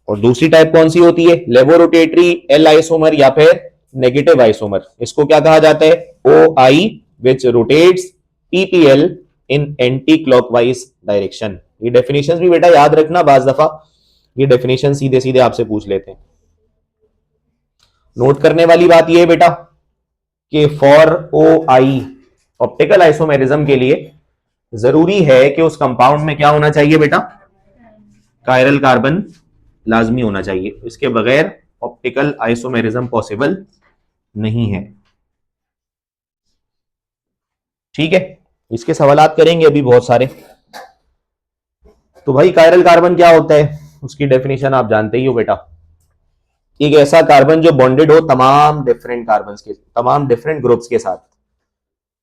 और दूसरी टाइप कौन सी होती है? लेवो रोटेटरी, एल आइसोमर, या फिर नेगेटिव आइसोमर। इसको क्या कहा जाता है? ओ आई विच रोटेट्स पीपीएल इन एंटी क्लॉकवाइज डायरेक्शन। ये डेफिनेशंस भी बेटा याद रखना, बाज दफा ये डेफिनेशन सीधे सीधे आपसे पूछ लेते हैं। नोट करने वाली बात ये है बेटा कि फॉर ओ आई ऑप्टिकल आइसोमेरिज्म के लिए जरूरी है कि उस कंपाउंड में क्या होना चाहिए बेटा, कायरल कार्बन लाजमी होना चाहिए, इसके बगैर ऑप्टिकल आइसोमेरिज्म पॉसिबल नहीं है। ठीक है, इसके सवालात करेंगे अभी बहुत सारे। तो भाई कायरल कार्बन क्या होता है, उसकी डेफिनेशन आप जानते ही हो बेटा, एक ऐसा कार्बन जो बॉन्डेड हो तमाम डिफरेंट कार्बन के, तमाम डिफरेंट ग्रुप्स के साथ।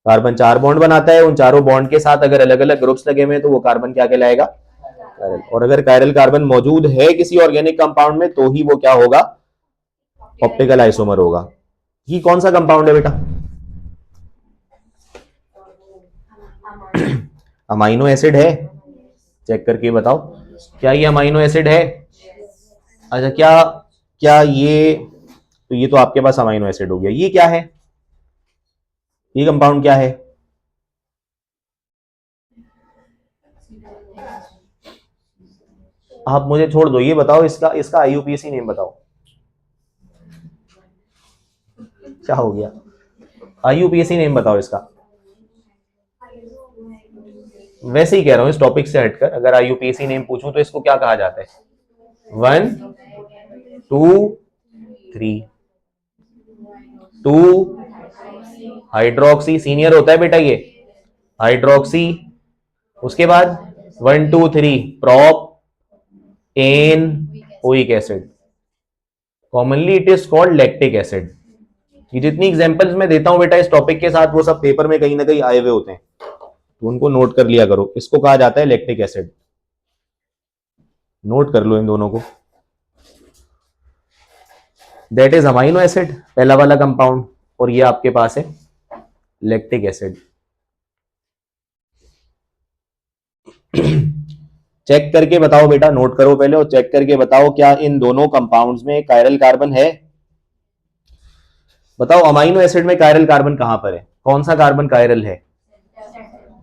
कार्बन 4 बॉन्ड बनाता है, उन चारों बॉन्ड के साथ अगर अलग अलग ग्रुप्स लगे हुए हैं तो वो कार्बन क्या कहलाएगा, कायरल। और अगर कायरल कार्बन मौजूद है किसी ऑर्गेनिक कंपाउंड में तो ही वो क्या होगा, ऑप्टिकल आइसोमर होगा। ये कौन सा कंपाउंड है बेटा, अमाइनो एसिड है, चेक करके बताओ क्या ये अमाइनो एसिड है। अच्छा क्या क्या ये, तो ये तो आपके पास अमाइनो एसिड हो गया। ये क्या है, ये कंपाउंड क्या है, आप मुझे छोड़ दो, ये बताओ इसका इसका आईयूपीएसी नेम बताओ, क्या हो गया, आईयूपीएसी नेम बताओ इसका। वैसे ही कह रहा हूं इस टॉपिक से हटकर, अगर आईयूपीएसी नेम पूछूं तो इसको क्या कहा जाता है, 1 2 3 2 हाइड्रोक्सी, सीनियर होता है बेटा ये हाइड्रोक्सी। उसके बाद 1 2 3 propanoic acid, commonly it is called lactic acid. ये जितनी एग्जांपल्स मैं देता हूं बेटा इस टॉपिक के साथ वो सब पेपर में कहीं ना कहीं आए हुए होते हैं, तो उनको नोट कर लिया करो। इसको कहा जाता है लैक्टिक एसिड, नोट कर लो इन दोनों को। दैट इज अमाइनो एसिड पहला वाला कंपाउंड, और ये आपके पास है लैक्टिक एसिड। चेक करके बताओ बेटा, नोट करो पहले और चेक करके बताओ क्या इन दोनों कंपाउंड्स में कायरल कार्बन है। बताओ अमाइनो एसिड में कायरल कार्बन कहां पर है, कौन सा कार्बन कायरल है,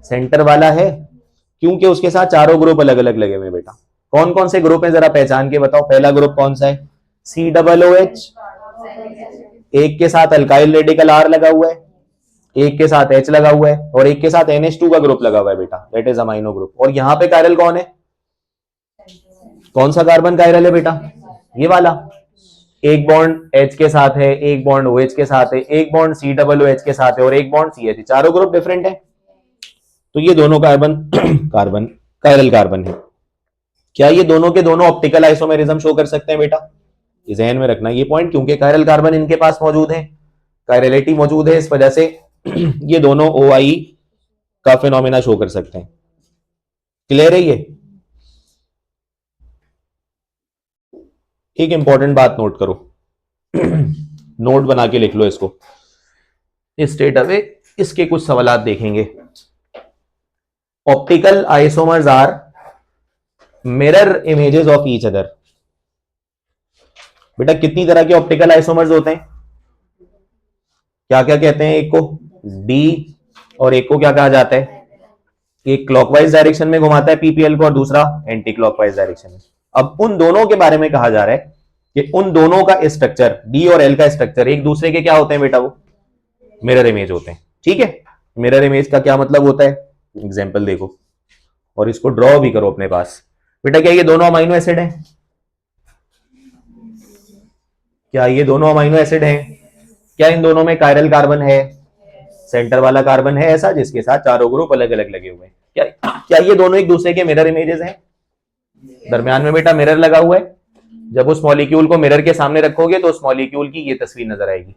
सेंटर वाला है, क्योंकि उसके साथ चारों ग्रुप अलग अलग लगे हुए बेटा। कौन कौन से ग्रुप हैं जरा पहचान के बताओ। पहला ग्रुप कौन सा है, COOH, एक के साथ अल्काइल रेडिकल R लगा हुआ है, एक के साथ H लगा हुआ है, और एक के साथ NH2 का ग्रुप लगा हुआ है बेटा, दैट इज अमाइनो ग्रुप। और यहां पे कायरल कौन है, कौन सा कार्बन कायरल है बेटा, ये वाला। एक बॉन्ड H के साथ है, एक बॉन्ड OH के साथ है, एक बॉन्ड COOH के साथ है, और एक बॉन्ड CH, चारों ग्रुप डिफरेंट है। तो ये दोनों कार्बन कार्बन कायरल कार्बन है। क्या ये दोनों के दोनों ऑप्टिकल आइसोमेरिज्म शो कर सकते हैं बेटा, ये ध्यान में रखना ये पॉइंट, क्योंकि कायरल कार्बन इनके पास मौजूद है, कायरलिटी मौजूद है, इस वजह से ये दोनों OI का फिनोमिना शो कर सकते हैं। क्लियर है ये। एक इंपॉर्टेंट बात नोट करो, नोट बना के लिख लो इसको, स्ट्रेट अवे इसके कुछ सवालात देखेंगे। Optical isomers are mirror images of each other. बेटा कितनी तरह के ऑप्टिकल आइसोमर्स होते हैं, क्या क्या कहते हैं, एक को डी और एक को क्या कहा जाता है, एक क्लॉकवाइज डायरेक्शन में घुमाता है पीपीएल को और दूसरा एंटी क्लॉकवाइज डायरेक्शन में। अब उन दोनों के बारे में कहा जा रहा है कि उन दोनों का स्ट्रक्चर, डी और एल का स्ट्रक्चर एक दूसरे के क्या होते हैं बेटा, वो मिरर इमेज होते हैं। ठीक है, मिरर इमेज का क्या मतलब होता है, एग्जांपल देखो और इसको ड्रॉ भी करो अपने पास। बेटा क्या ये दोनों अमाइनो एसिड हैं, क्या ये दोनों अमाइनो एसिड हैं, क्या इन दोनों में कायरल कार्बन है, सेंटर वाला कार्बन है ऐसा जिसके साथ चारों ग्रुप अलग अलग लगे हुए हैं। क्या क्या ये दोनों एक दूसरे के मिरर इमेजेस हैं, दरमियान में बेटा मिरर लगा हुआ है, जब उस मॉलिक्यूल को मिरर के सामने रखोगे तो उस मॉलिक्यूल की ये तस्वीर नजर आएगी।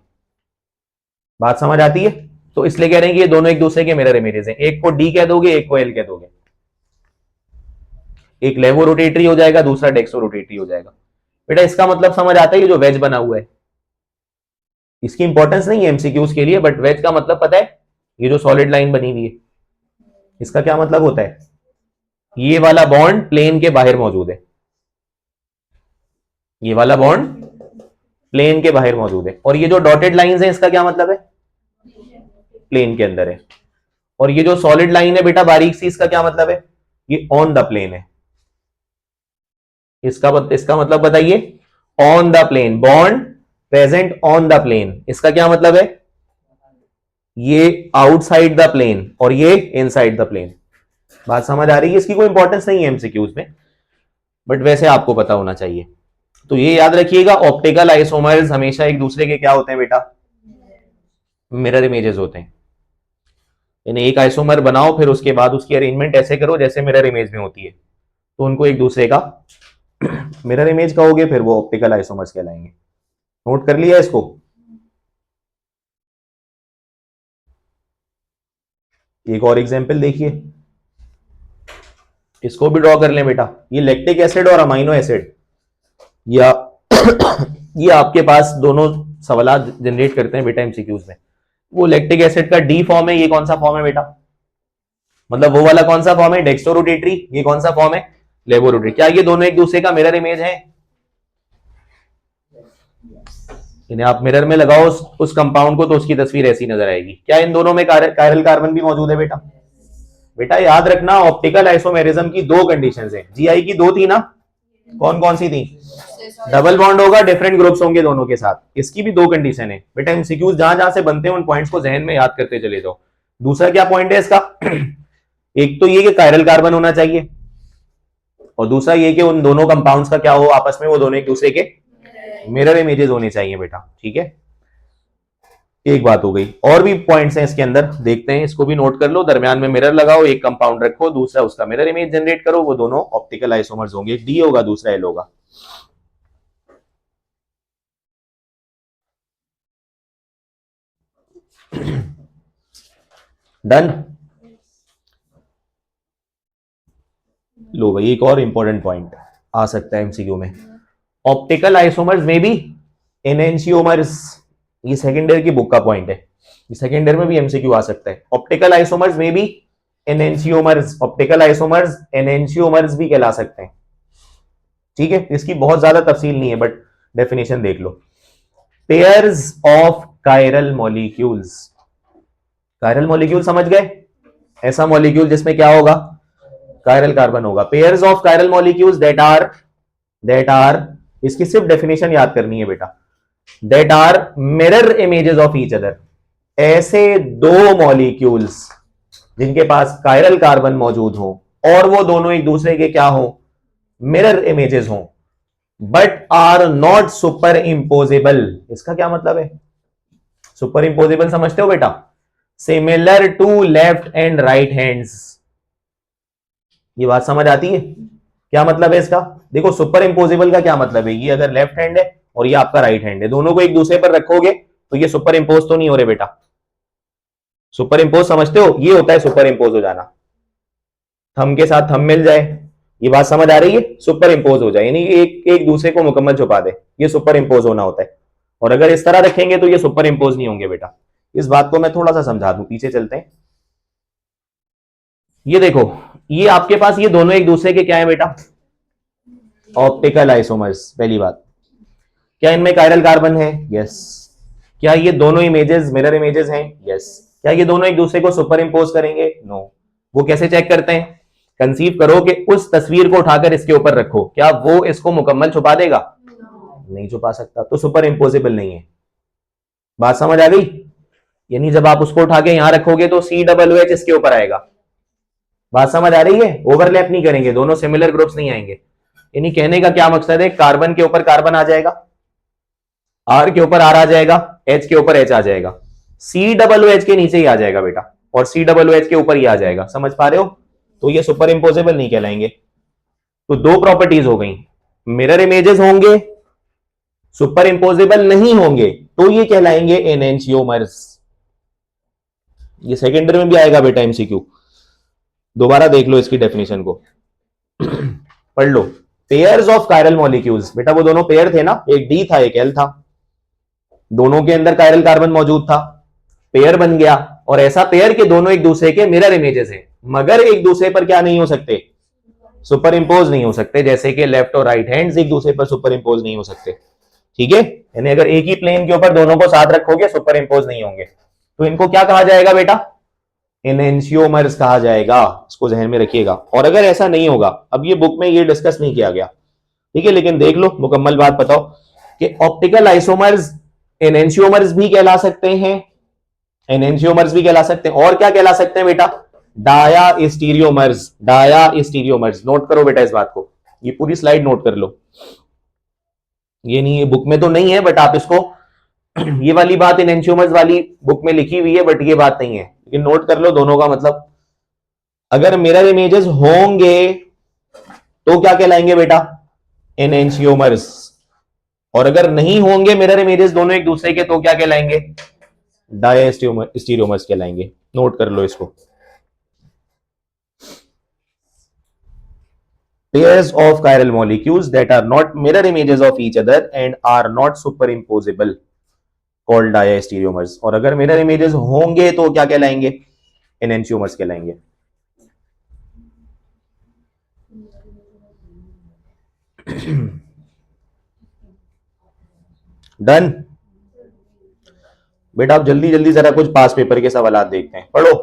बात समझ आती है, तो इसलिए कह रहे हैं कि ये दोनों एक दूसरे के मिरर इमेजेस हैं। एक को डी कह दोगे, एक को एल कह दोगे, एक लेवो रोटेटरी हो जाएगा, दूसरा डेक्सो रोटेटरी हो जाएगा। बेटा इसका मतलब समझ आता है, ये जो वेज बना हुआ है इसकी इंपॉर्टेंस नहीं है एमसीक्यूज के लिए, बट वेज का मतलब पता है, ये जो सॉलिड लाइन बनी हुई है इसका क्या मतलब होता है, ये वाला बॉन्ड प्लेन के बाहर मौजूद है, ये वाला बॉन्ड प्लेन के बाहर मौजूद है, और ये जो डॉटेड लाइंस हैं इसका क्या मतलब है, प्लेन के अंदर है। और ये जो सॉलिड लाइन है बेटा बारीक सी, इसका क्या मतलब है, ये ऑन द प्लेन है, इसका मतलब बताइए, on the plane, bond present on the plane, इसका क्या मतलब है? ये आउटसाइड द प्लेन और ये इनसाइड द प्लेन। बात समझ आ रही है? इसकी कोई इंपॉर्टेंस नहीं है एमसीक्यूज में, बट वैसे आपको पता होना चाहिए। तो ये याद रखिएगा, ऑप्टिकल आइसोमर्स हमेशा एक दूसरे के क्या होते हैं बेटा? मिरर इमेजेस होते हैं। यानी एक आइसोमर बनाओ, फिर उसके बाद उसकी अरेंजमेंट ऐसे करो जैसे मिरर इमेज में होती है, तो उनको एक दूसरे का मिरर इमेज कहोगे, फिर वो ऑप्टिकल आइसोमर्स कहलाएंगे। नोट कर लिया इसको? एक और एग्जांपल देखिए, इसको भी ड्रॉ कर लें बेटा। ये लैक्टिक एसिड और अमाइनो एसिड, या ये आपके पास दोनों सवाल जनरेट करते हैं बेटा एमसीक्यूज में। वो लैक्टिक एसिड का डी फॉर्म है, ये कौन सा फॉर्म है बेटा? मतलब वो वाला कौन सा फॉर्म है? डेक्स्ट्रोरोटेटरी। ये कौन सा फॉर्म है? लेबोरोटरी। क्या ये दोनों एक दूसरे का मिरर इमेज है? इन्हें आप मिरर में लगाओ उस कंपाउंड को, तो उसकी तस्वीर ऐसी नजर आएगी। क्या इन दोनों में कायरल कार्बन भी मौजूद है बेटा? बेटा याद रखना, ऑप्टिकल आइसोमेरिज्म की दो कंडीशंस हैं। जीआई की दो थी ना, कौन कौन सी थी? डबल बॉन्ड होगा, डिफरेंट ग्रुप्स होंगे दोनों के साथ। इसकी भी दो कंडीशन है बेटा। एमसीक्यूज जहां जहां से बनते हैं उन पॉइंट्स को जहन में याद करते चले जाओ। दूसरा क्या पॉइंट है इसका? एक तो ये कि कायरल कार्बन होना चाहिए, और दूसरा ये कि उन दोनों कंपाउंड्स का क्या हो आपस में, वो दोनों एक दूसरे के मिरर इमेजेस होने चाहिए बेटा। ठीक है, एक बात हो गई। और भी पॉइंट्स हैं इसके अंदर, देखते हैं, इसको भी नोट कर लो। दरमियान में मिरर लगाओ, एक कंपाउंड रखो, दूसरा उसका मिरर इमेज जनरेट करो, वो दोनों ऑप्टिकल आइसोमर्स होंगे। डी होगा, दूसरा एल होगा। डन। लो भाई, एक और इंपॉर्टेंट पॉइंट आ सकता है एमसीक्यू में। ऑप्टिकल आइसोमर्स में भी एनएनसीओमर्स, ये सेकेंड ईयर की बुक का पॉइंट है, ये सेकेंड ईयर में भी एमसीक्यू आ सकता है। ऑप्टिकल आइसोमर्स में भी एनएनसीओमर्स, ऑप्टिकल आइसोमर्स एनएनसीओमर्स भी कहला सकते हैं। ठीक है, इसकी बहुत ज्यादा तफसील नहीं है, बट डेफिनेशन देख लो। Pairs of chiral molecules, chiral molecule समझ गए? ऐसा मॉलिक्यूल जिसमें क्या होगा? कायरल कार्बन होगा। Pairs of chiral molecules that are, इसकी सिर्फ डेफिनेशन याद करनी है बेटा। That are mirror images of each other, ऐसे दो मॉलिक्यूल्स जिनके पास कायरल कार्बन मौजूद हो और वो दोनों एक दूसरे के क्या हो? मिरर इमेजेस हो, but are not superimposable. इसका क्या मतलब है? सुपर इंपोजेबल समझते हो बेटा? Similar to left and right hands. ये बात समझ आती है? क्या मतलब है इसका? देखो, सुपर इंपोजेबल का क्या मतलब है? ये अगर लेफ्ट हैंड है और ये आपका राइट हैंड है, दोनों को एक दूसरे पर रखोगे तो ये सुपर इंपोज तो नहीं हो रहे बेटा। सुपर इंपोज समझते हो? ये होता है सुपर इंपोज हो जाना। थंब के साथ थंब मिल जाए, ये बात समझ आ रही है? सुपर इंपोज हो जाए, यानी एक एक दूसरे को मुकम्मल छुपा दे, ये सुपर इंपोज होना होता है। और अगर इस तरह रखेंगे तो ये सुपर इंपोज नहीं होंगे बेटा। इस बात को मैं थोड़ा सा समझा दूं, पीछे चलते हैं। ये देखो, ये आपके पास ये दोनों एक दूसरे के क्या है बेटा? Optical isomers. पहली बात, क्या इनमें कायरल कार्बन है? यस। क्या ये दोनों इमेजेस मिरर इमेजेस हैं? यस। क्या ये दोनों एक दूसरे को सुपर इंपोज करेंगे? नो। वो कैसे चेक करते हैं? कंसीव करो कि उस तस्वीर को उठाकर इसके ऊपर रखो, क्या वो इसको मुकम्मल छुपा देगा? नहीं छुपा सकता, तो सुपर इंपोजेबल नहीं है। बात समझ आ गई? यानी जब आप उसको उठा के यहां रखोगे तो COOH इसके ऊपर आएगा। बात समझ आ रही है? ओवरलैप नहीं करेंगे, दोनों सिमिलर ग्रुप्स नहीं आएंगे। यानी कहने का क्या मकसद है? कार्बन के ऊपर कार्बन आ जाएगा, R के ऊपर R आ जाएगा, H के ऊपर H आ जाएगा, COOH के नीचे ही आ जाएगा बेटा, और COOH के ऊपर ही आ जाएगा। समझ पा रहे हो? तो ये सुपर इंपोजेबल नहीं कहलाएंगे। तो दो प्रॉपर्टीज हो गई, मिरर इमेजेस होंगे, सुपर इंपोजेबल नहीं होंगे, तो ये कहलाएंगे एनएनसीओमर्स। ये सेकेंडरी में भी आएगा बेटा एमसीक्यू, दोबारा देख लो इसकी डेफिनेशन को। पढ़ लो। पेयर्स ऑफ कायरल मॉलिक्यूल्स, बेटा वो दोनों पेयर थे ना, एक डी था एक एल था, दोनों के अंदर कायरल कार्बन मौजूद था, पेयर बन गया, और ऐसा पेयर के दोनों एक दूसरे के मिरर इमेजेस हैं, मगर एक दूसरे पर क्या नहीं हो सकते? सुपर इंपोज नहीं हो सकते, जैसे कि लेफ्ट और राइट हैंड्स एक दूसरे पर सुपर इंपोज नहीं हो सकते। ठीक है, यानी अगर एक ही प्लेन के ऊपर दोनों को साथ रखोगे सुपर इंपोज नहीं होंगे। तो इनको क्या कहा जाएगा बेटा? एनएनसीओमर्स कहा जाएगा। इसको जहन में रखिएगा। और अगर ऐसा नहीं होगा, अब ये बुक में ये डिस्कस नहीं किया गया, ठीक है, लेकिन देख लो मुकम्मल बात बताओ कि ऑप्टिकल आइसोमर्स एनेंशियोमर्स भी कहला सकते हैं, एनेंशियोमर्स भी कहला सकते हैं, और क्या कहला सकते हैं बेटा, डाया स्टीरियोमर्स, डाया स्टीरियोमर्स। नोट करो बेटा इस बात को, ये पूरी स्लाइड नोट कर लो, ये नहीं, ये बुक में तो नहीं है बट आप इसको ये वाली बात एनेंशियोमर्स वाली बुक में लिखी हुई है बट ये बात नहीं है, लेकिन नोट कर लो दोनों का मतलब। अगर मिरर इमेजेस होंगे तो क्या कहलाएंगे बेटा, एनेंशियोमर्स, और अगर नहीं होंगे मिरर इमेजेस दोनों एक दूसरे के तो क्या कहलाएंगे, डायस्टीरियोमर्स कहलाएंगे। नोट कर लो इसको। Pairs of chiral molecules that are not mirror images of each other and are not superimposable called diastereomers। और अगर मिरर इमेजेस होंगे तो क्या कहलाएंगे, एनेंशियोमर्स कहलाएंगे। डन बेटा, आप जल्दी जल्दी जरा कुछ पास पेपर के सवाल देखते हैं, पढ़ो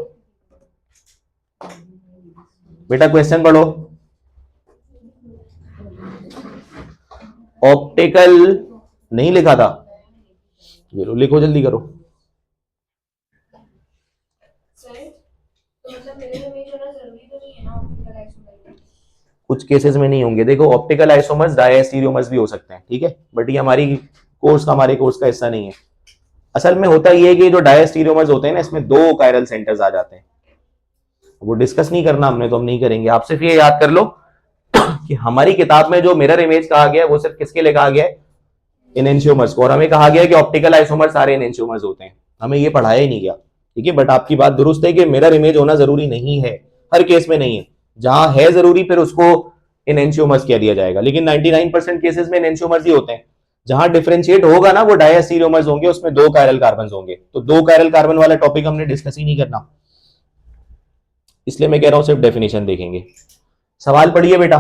बेटा, क्वेश्चन पढ़ो। ऑप्टिकल नहीं लिखा था, ये लो लिखो, जल्दी करो। कुछ केसेस में नहीं होंगे, देखो ऑप्टिकल आइसोमर्स डायस्टीरियोमर्स भी हो सकते हैं, ठीक है, बट ये हमारे कोर्स का हिस्सा नहीं है। असल में होता ये है कि जो डायस्टीरियोमर्स होते हैं ना, इसमें दो कायरल सेंटर्स आ जाते हैं, वो डिस्कस नहीं करना हमने, तो हम नहीं करेंगे। आप सिर्फ ये याद कर लो कि हमारी किताब में जो मिरर इमेज कहा गया है वो सिर्फ किसके लिए कहा गया है, एनेंशियोमर्स को, और हमें कहा गया है कि ऑप्टिकल आइसोमर्स सारे एनेंशियोमर्स होते हैं, हमें ये पढ़ाया ही नहीं गया, ठीक है। बट आपकी बात दुरुस्त है कि मिरर इमेज होना जरूरी नहीं है, हर केस में नहीं है, जहां है जरूरी फिर उसको एनेंशियोमर्स कह दिया जाएगा, लेकिन 99% केसेस में एनेंशियोमर्स ही होते हैं। जहां डिफरेंशिएट होगा ना वो डायस्टीरियोमर्स होंगे, उसमें दो कायरल कार्बन होंगे, तो दो कायरल कार्बन वाला टॉपिक हमने डिस्कस ही नहीं करना, इसलिए मैं कह रहा हूं सिर्फ डेफिनेशन देखेंगे। सवाल पढ़िए बेटा।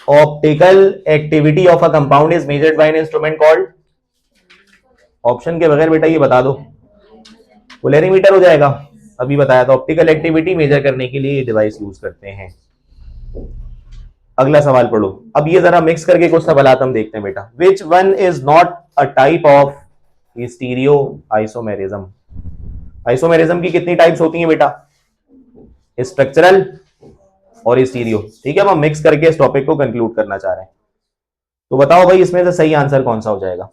Optical activity of a compound is measured by an instrument called, option के बगैर बेटा ये बता दो, पोलैरिमीटर हो जाएगा, अभी बताया था। ऑप्टिकल एक्टिविटी मेजर करने के लिए ये डिवाइस यूज करते हैं। अगला सवाल पढ़ो। अब ये जरा मिक्स करके कुछ सवालात हम देखते हैं बेटा। Which one is not a type of stereo isomerism. Isomerism की कितनी टाइप्स होती हैं बेटा, स्ट्रक्चरल और स्टीरियो, ठीक है। अब हम मिक्स करके इस टॉपिक को कंक्लूड करना चाह रहे हैं, तो बताओ भाई इसमें से सही आंसर कौन सा हो जाएगा,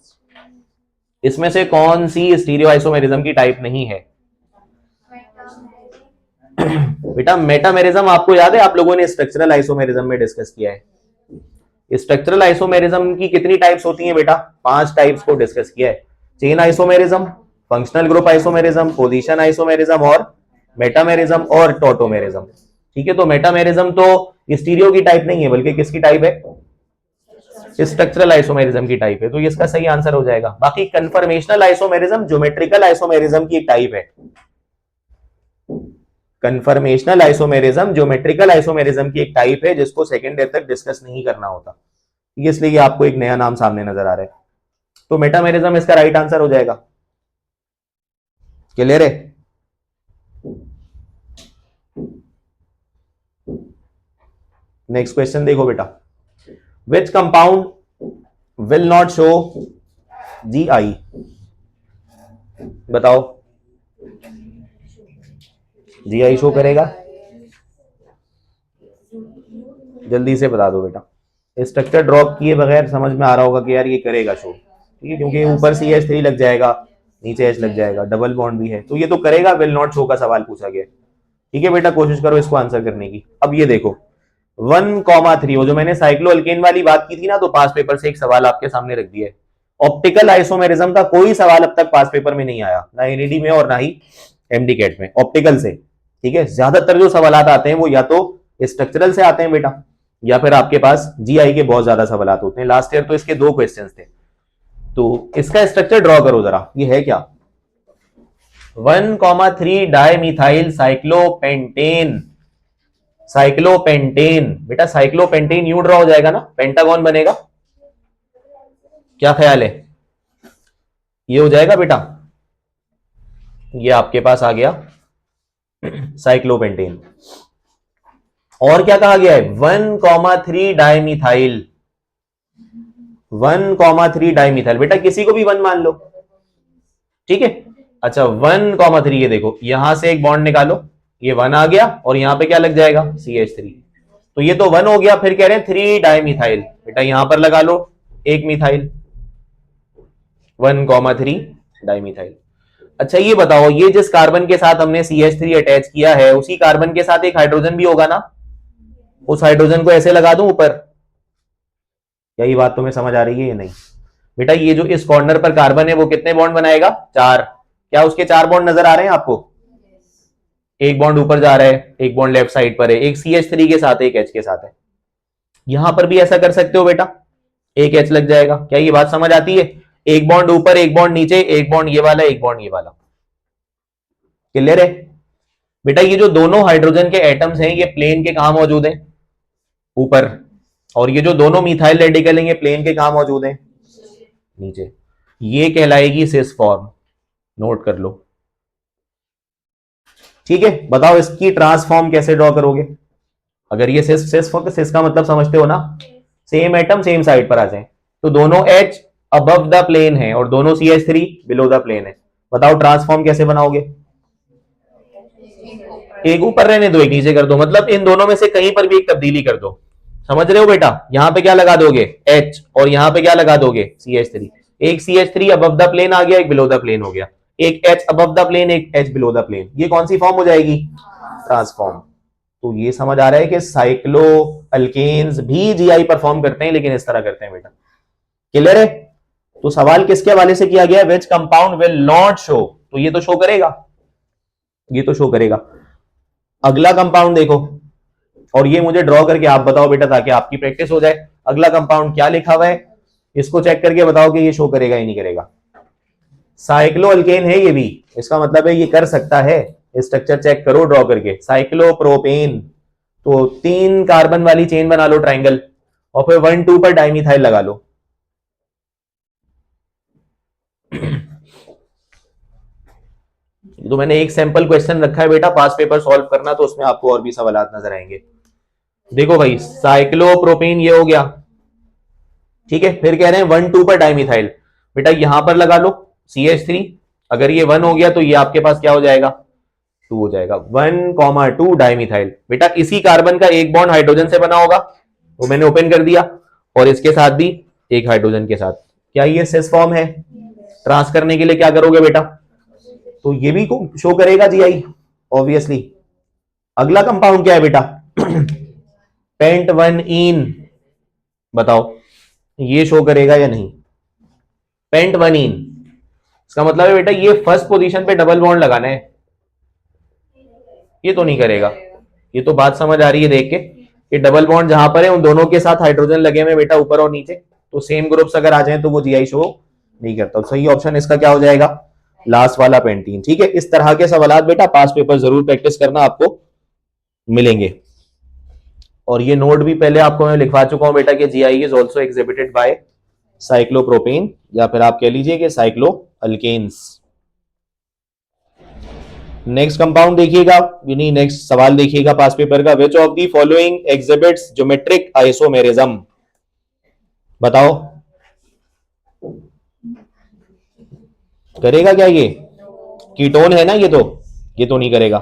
इसमें से कौन सी स्टीरियो आइसोमेरिज्म की टाइप नहीं है। बेटा मेटामेरिज्म आपको याद है, आप लोगों ने स्ट्रक्चरल आइसोमेरिज्म में डिस्कस किया है। स्ट्रक्चरल आइसोमेरिज्म की कितनी टाइप्स होती हैं बेटा, 5 टाइप्स को डिस्कस किया है। Chain isomerism, functional group isomerism, position isomerism और मेटामेरिज्म और टोटोमेरिज्म, ठीक है। तो मेटामेरिज्म तो स्टीरियो की टाइप नहीं है, बल्कि किसकी टाइप है, स्ट्रक्चरल आइसोमेरिज्म की टाइप है, तो ये इसका सही आंसर हो जाएगा। बाकी कन्फर्मेशनल आइसोमेरिज्म ज्योमेट्रिकल आइसोमेरिज्म की एक टाइप है, कन्फर्मेशनल आइसोमेरिज्म ज्योमेट्रिकल आइसोमेरिज्म की एक टाइप है, जिसको सेकंड ईयर तक डिस्कस नहीं करना होता, इसलिए आपको एक नया नाम सामने नजर आ रहा है। तो मेटामेरिज्म इसका राइट आंसर हो जाएगा। क्लियर है। नेक्स्ट क्वेश्चन देखो बेटा। Which compound will not show GI, बताओ GI शो करेगा, जल्दी से बता दो बेटा। स्ट्रक्चर ड्रॉप किए बगैर समझ में आ रहा होगा कि यार ये करेगा शो, ठीक है, क्योंकि ऊपर CH3 लग जाएगा, नीचे H लग जाएगा, डबल बॉन्ड भी है, तो ये तो करेगा। विल नॉट शो का सवाल पूछा गया, ठीक है बेटा, कोशिश करो इसको आंसर करने की। अब ये देखो 1,3, वो जो मैंने साइक्लोअल्केन वाली बात की थी ना, तो पास पेपर से एक सवाल आपके सामने रख दिया है। ऑप्टिकल आइसोमेरिज्म का कोई सवाल अब तक पास पेपर में नहीं आया, ना NED में और ना ही MD कैट में, ऑप्टिकल से, ठीक है। ज्यादातर जो सवाल आते हैं वो या तो स्ट्रक्चरल से आते हैं बेटा, या फिर आपके पास GI के बहुत ज्यादा सवाल होते हैं। लास्ट ईयर तो इसके 2 क्वेश्चंस थे, तो इसका स्ट्रक्चर ड्रॉ करो जरा, ये है क्या, 1,3 डाइमिथाइल साइक्लोपेंटेन, साइक्लोपेंटेन बेटा, साइक्लोपेंटेन यूं ड्रॉ हो जाएगा ना, पेंटागन बनेगा, क्या ख्याल है, ये हो जाएगा बेटा, ये आपके पास आ गया साइक्लोपेंटेन। और क्या कहा गया है 1,3 डाइमिथाइल, 1,3 डाइमिथाइल। बेटा किसी को भी 1 मान लो, ठीक है। अच्छा 1,3, ये देखो यहां से एक बॉन्ड निकालो, ये 1 आ गया और यहां पे क्या लग जाएगा CH3, तो ये तो 1 हो गया। फिर कह रहे हैं 3 डाइमिथाइल, बेटा यहां पर लगा लो एक मिथाइल, 1,3 डाइमिथाइल। अच्छा ये बताओ, ये जिस कार्बन के साथ हमने CH3 अटैच किया है उसी कार्बन के साथ एक हाइड्रोजन भी होगा ना, उस हाइड्रोजन को ऐसे लगा दूं ऊपर, क्या ये बात तुम्हें समझ आ रही है या नहीं? बेटा ये जो इस कॉर्नर पर कार्बन है वो कितने बॉन्ड बनाएगा, 4। क्या उसके 4 बॉन्ड नजर आ रहे हैं आपको? एक बॉन्ड ऊपर जा रहा है, एक बॉन्ड लेफ्ट साइड पर है, एक CH3 के साथ, एक H के साथ है। यहां पर भी ऐसा कर सकते हो बेटा, एक H लग जाएगा। क्या ये बात समझ आती है? एक बॉन्ड ऊपर, एक बॉन्ड नीचे, एक बॉन्ड ये वाला, एक बॉन्ड ये वाला। क्लियर है? बेटा ये जो दोनों हाइड्रोजन के एटम्स हैं ये प्लेन के कहां मौजूद हैं, ऊपर, और ये जो दोनों मिथाइल रेडिकल हैं ये प्लेन के कहां मौजूद हैं, नीचे। ये कहलाएगी सिस फॉर्म, नोट कर लो, ठीक है। बताओ इसकी ट्रांसफॉर्म कैसे ड्रॉ करोगे? अगर ये सिस का मतलब समझते हो ना, सेम एटम सेम साइड पर आ जाए, तो दोनों H अबव द प्लेन है और दोनों CH3 बिलो द प्लेन है। बताओ ट्रांसफॉर्म कैसे बनाओगे? एक ऊपर रहने दो, एक नीचे कर दो, मतलब इन दोनों में से कहीं पर भी एक तब्दीली कर दो। समझ रहे हो बेटा? यहां पे क्या लगा दोगे H, और यहां पे क्या लगा दोगे CH3। एक CH3 अबव द प्लेन आ गया, एक बिलो द प्लेन हो गया, एक H अबव द प्लेन, एक H बिलो द प्लेन। ये कौन सी फॉर्म हो जाएगी? ट्रांसफॉर्म। तो ये समझ आ रहा है कि साइक्लो अल्केन्स भी जीआई परफॉर्म करते हैं, लेकिन इस तरह करते हैं बेटा। क्लियर है? तो सवाल किसके हवाले से किया गया? Which compound will not show, तो ये तो शो करेगा, ये तो शो करेगा। अगला कंपाउंड देखो, और ये मुझे ड्रॉ करके आप बताओ बेटा, ताकि आपकी प्रैक्टिस हो जाए। अगला कंपाउंड क्या लिखा हुआ है, इसको चेक करके बताओ कि ये शो करेगा या नहीं करेगा। साइक्लो अल्केन है ये भी, इसका मतलब है ये कर सकता है। स्ट्रक्चर चेक करो ड्रॉ करके, साइक्लोप्रोपेन। तो 3 कार्बन वाली चेन बना लो ट्राइंगल, और फिर 1,2 पर डाइमिथाइल लगा लो। तो मैंने एक सैंपल क्वेश्चन रखा है बेटा, पास पेपर सॉल्व करना, तो उसमें आपको और भी सवालात नजर आएंगे। देखो भाई साइक्लोप्रोपेन ये हो गया, ठीक है। फिर कह रहे हैं 1,2 पर डाइमिथाइल, बेटा यहां पर लगा लो CH3। अगर ये 1 हो गया तो ये आपके पास क्या हो जाएगा, 2 हो जाएगा। 1,2 डाइमिथाइल। बेटा इसी कार्बन का एक बॉन्ड हाइड्रोजन से बना होगा, वो मैंने ओपन कर दिया, और इसके साथ भी एक हाइड्रोजन के साथ। क्या ये सिस फॉर्म है? ट्रांस करने के लिए क्या करोगे बेटा, तो ये भी शो करेगा जीआई ऑब्वियसली। अगला कंपाउंड क्या है बेटा पेंट 1 इन, बताओ ये शो करेगा या नहीं? पेंट 1 इन, इसका मतलब है बेटा ये फर्स्ट पोजीशन पे डबल बॉन्ड लगाना है, ये तो नहीं करेगा। ये तो बात समझ आ रही है देख के, ये डबल बॉन्ड जहां पर है उन दोनों के साथ हाइड्रोजन लगे हुए बेटा ऊपर और नीचे, तो सेम ग्रुप्स अगर आ जाए तो वो जीआई शो नहीं करता। तो सही ऑप्शन इसका क्या हो जाएगा, लास्ट वाला पेंटीन, ठीक है। इस तरह के सवाल बेटा पास पेपर जरूर प्रैक्टिस करना, आपको मिलेंगे। और ये नोट भी पहले आपको मैं लिखवा चुका हूं बेटा कि GI is also exhibited by cyclopropane, या फिर आप कह लीजिए कि साइक्लो अल्केन्स। नेक्स्ट कंपाउंड देखिएगा, यानी नेक्स्ट सवाल देखिएगा पास पेपर का, which of the following exhibits geometric isomerism, बताओ करेगा क्या ये? कीटोन है ना ये तो नहीं करेगा।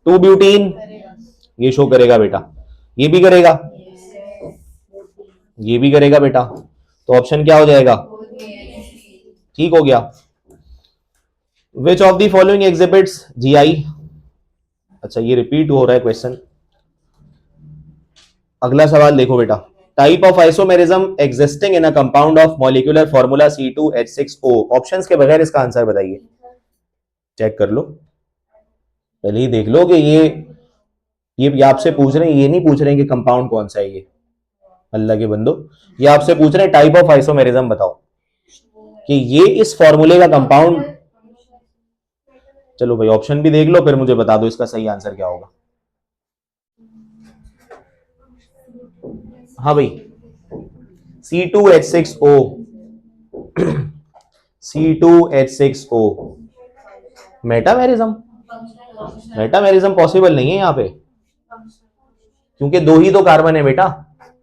2 ब्यूटीन ये शो करेगा बेटा, ये भी करेगा, ये भी करेगा बेटा, तो ऑप्शन क्या हो जाएगा, ठीक हो गया। Which of the following exhibits GI, अच्छा ये रिपीट हो रहा है क्वेश्चन। अगला सवाल देखो बेटा, type of isomerism existing in a compound of molecular formula C2H6O। Options के बगैर इसका आंसर बताइए, चेक कर लो, पहले ही देख लो कि ये आपसे पूछ रहे हैं, ये नहीं पूछ रहे हैं कि कंपाउंड कौन सा है ये, अल्लाह के बंदो, ये आपसे पूछ रहे हैं टाइप ऑफ आइसोमेरिज्म बताओ कि ये इस फॉर्मूले का कंपाउंड। चलो भाई ऑप्शन भी देख लो, फिर मुझे बता दो इसका सही आंसर क्या होगा। हाँ भाई C2H6O, C2H6O metamerism, metamerism possible नहीं है यहाँ पे, क्योंकि दो ही तो कार्बन है बेटा।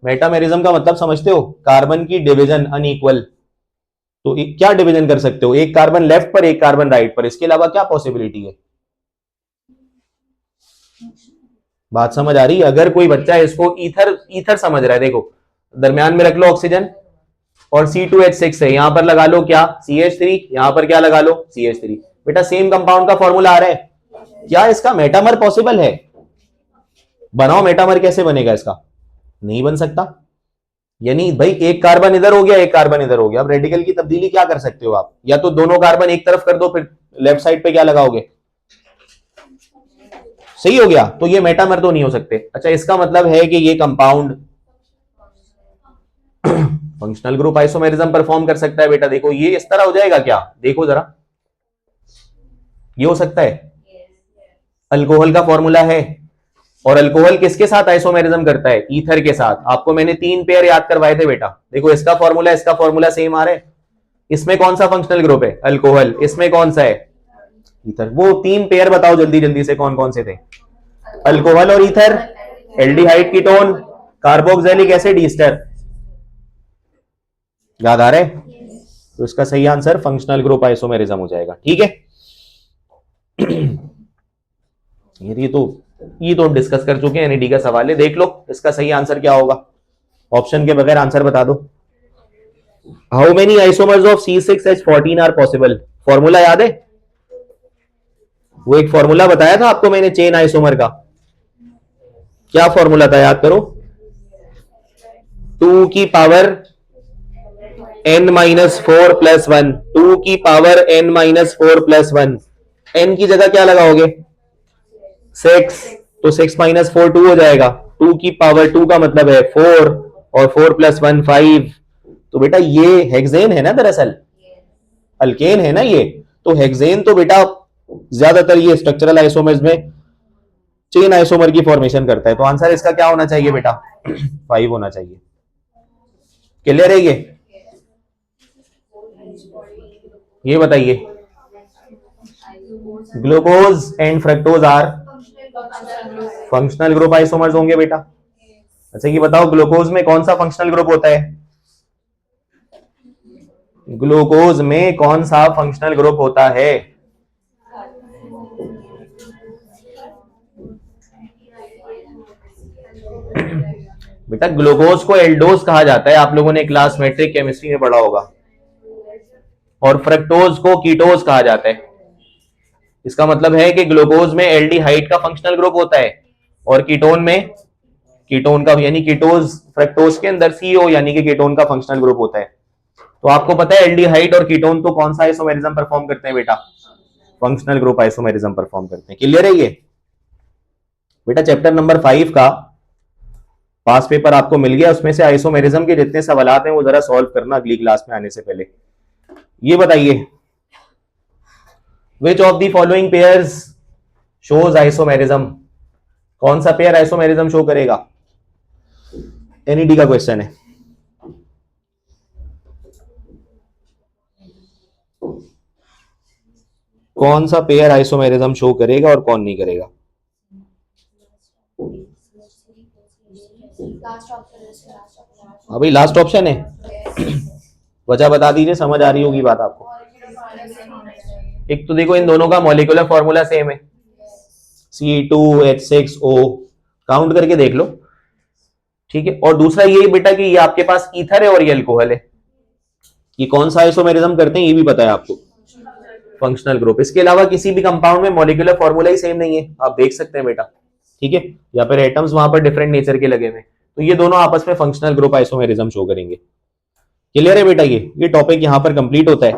मेटामेरिज्म का मतलब समझते हो, कार्बन की डिवीजन अनइक्वल। तो क्या डिवीजन कर सकते हो, एक कार्बन लेफ्ट पर एक कार्बन राइट पर, इसके अलावा क्या पॉसिबिलिटी है? बात समझ आ रही है? अगर कोई बच्चा इसको ईथर ईथर समझ रहा है, देखो दरमियान में रख लो ऑक्सीजन और C2H6 है, यहां पर लगा लो क्या CH3, यहां पर क्या लगा लो CH3। बेटा सेम कंपाउंड का फॉर्मूला आ रहा है, क्या इसका मेटामर पॉसिबल है? बनाओ मेटामर, कैसे बनेगा इसका? नहीं बन सकता। यानी भाई एक कार्बन इधर हो गया, एक कार्बन इधर हो गया, अब रेडिकल की तब्दीली क्या कर सकते हो आप? या तो दोनों कार्बन एक तरफ कर दो, फिर लेफ्ट साइड पे क्या लगाओगे? सही हो गया, तो ये मेटामर तो नहीं हो सकते। अच्छा, इसका मतलब है कि ये compound functional group isomerism perform कर सकता है। बेटा देखो ये इस तरह हो जाएगा क्या, देखो जरा, ये हो सकता है। अल्कोहल का फॉर्मूला है, और अल्कोहल किसके साथ आइसोमेरिज्म करता है? ईथर के साथ। आपको मैंने 3 पेयर याद करवाए थे बेटा, देखो इसका फॉर्मूला सेम आ रहा है। इसमें कौन सा फंक्शनल ग्रुप है? अल्कोहल। इसमें कौन सा है? ईथर। वो 3 पेयर बताओ जल्दी जल्दी से, कौन कौन से थे? अल्कोहल और ether, aldehyde ketone, carboxylic acid Easter. याद आ रहा है? तो इसका सही आंसर फंक्शनल ग्रुप आइसोमेरिज्म हो जाएगा। ठीक है, ये तो डिस्कस कर चुके हैं, एनईडी का सवाल है, देख लो इसका सही आंसर क्या होगा। ऑप्शन के बगैर आंसर बता दो। How many isomers of C6H14 are possible? Formula याद है? वो एक फॉर्मूला बताया था आपको मैंने चेन आइसोमर का, क्या फॉर्मूला था याद करो? 2 की पावर n-4 + 1, 2 की पावर n-4 + 1। n की जगह क्या लगाओगे? 6, तो 6 - 4 2 हो जाएगा। 2 की पावर 2 का मतलब है 4, और 4 + 1 5। तो बेटा ये हेक्सेन है ना, दरअसल अल्केन है ना ये। तो हेक्सेन तो बेटा ज्यादातर ये स्ट्रक्चरल आइसोमर्स में चेन आइसोमर की फॉर्मेशन करता है। तो आंसर इसका क्या होना चाहिए बेटा? 5 होना चाहिए। क्लियर है ये बताइए। Glucose and fructose are functional group isomers होंगे बेटा। अच्छा ये बताओ ग्लूकोज में कौन सा फंक्शनल ग्रुप होता है? ग्लूकोज में कौन सा फंक्शनल ग्रुप होता है? बेटा ग्लूकोज को एल्डोज कहा जाता है, आप लोगों ने क्लास मेट्रिक केमिस्ट्री में पढ़ा होगा, और फ्रक्टोज को कीटोज कहा जाता है। इसका मतलब है कि ग्लूकोज में एल्डिहाइड का फंक्शनल ग्रुप होता है, और कीटोन में कीटोन का, यानी कीटोज फ्रक्टोज के अंदर CO यानी कि कीटोन का फंक्शनल ग्रुप होता है। तो आपको पता है एल्डिहाइड और कीटोन तो कौन सा आइसोमेरिज्म परफॉर्म करते हैं बेटा? फंक्शनल ग्रुप आइसोमेरिज्म परफॉर्म करते हैं। क्लियर है ये? बेटा चैप्टर नंबर 5 का पास पेपर आपको मिल गया, उसमें से आइसोमेरिज्म के जितने सवाल हैं वो जरा सॉल्व करना अगली क्लास में आने से पहले। ये बताइए which of the following pairs shows isomerism? कौन सा पेयर आइसोमेरिज्म शो करेगा? एनईडी का क्वेश्चन है। कौन सा पेयर आइसोमेरिज्म शो करेगा और कौन नहीं करेगा? हाँ भाई लास्ट ऑप्शन है। वजह बता दीजिए, समझ आ रही होगी बात आपको। एक तो देखो इन दोनों का मॉलिक्यूलर फॉर्मूला सेम है, C2H6O, काउंट करके देख लो। ठीक है, और दूसरा ये बेटा कि ये आपके पास ईथर है और ये अल्कोहल है। ये कौन सा आइसोमेरिज्म करते हैं ये भी पता है आपको, फंक्शनल ग्रुप। इसके अलावा किसी भी कंपाउंड में मॉलिक्यूलर फॉर्मूला ही सेम नहीं है, आप देख सकते हैं बेटा। ठीक है, या फिर एटम्स वहां पर डिफरेंट नेचर के लगे हुए, तो ये दोनों आपस में फंक्शनल ग्रुप आइसोमेरिज्म शो करेंगे। क्लियर है बेटा? ये टॉपिक यहां पर कंप्लीट होता है।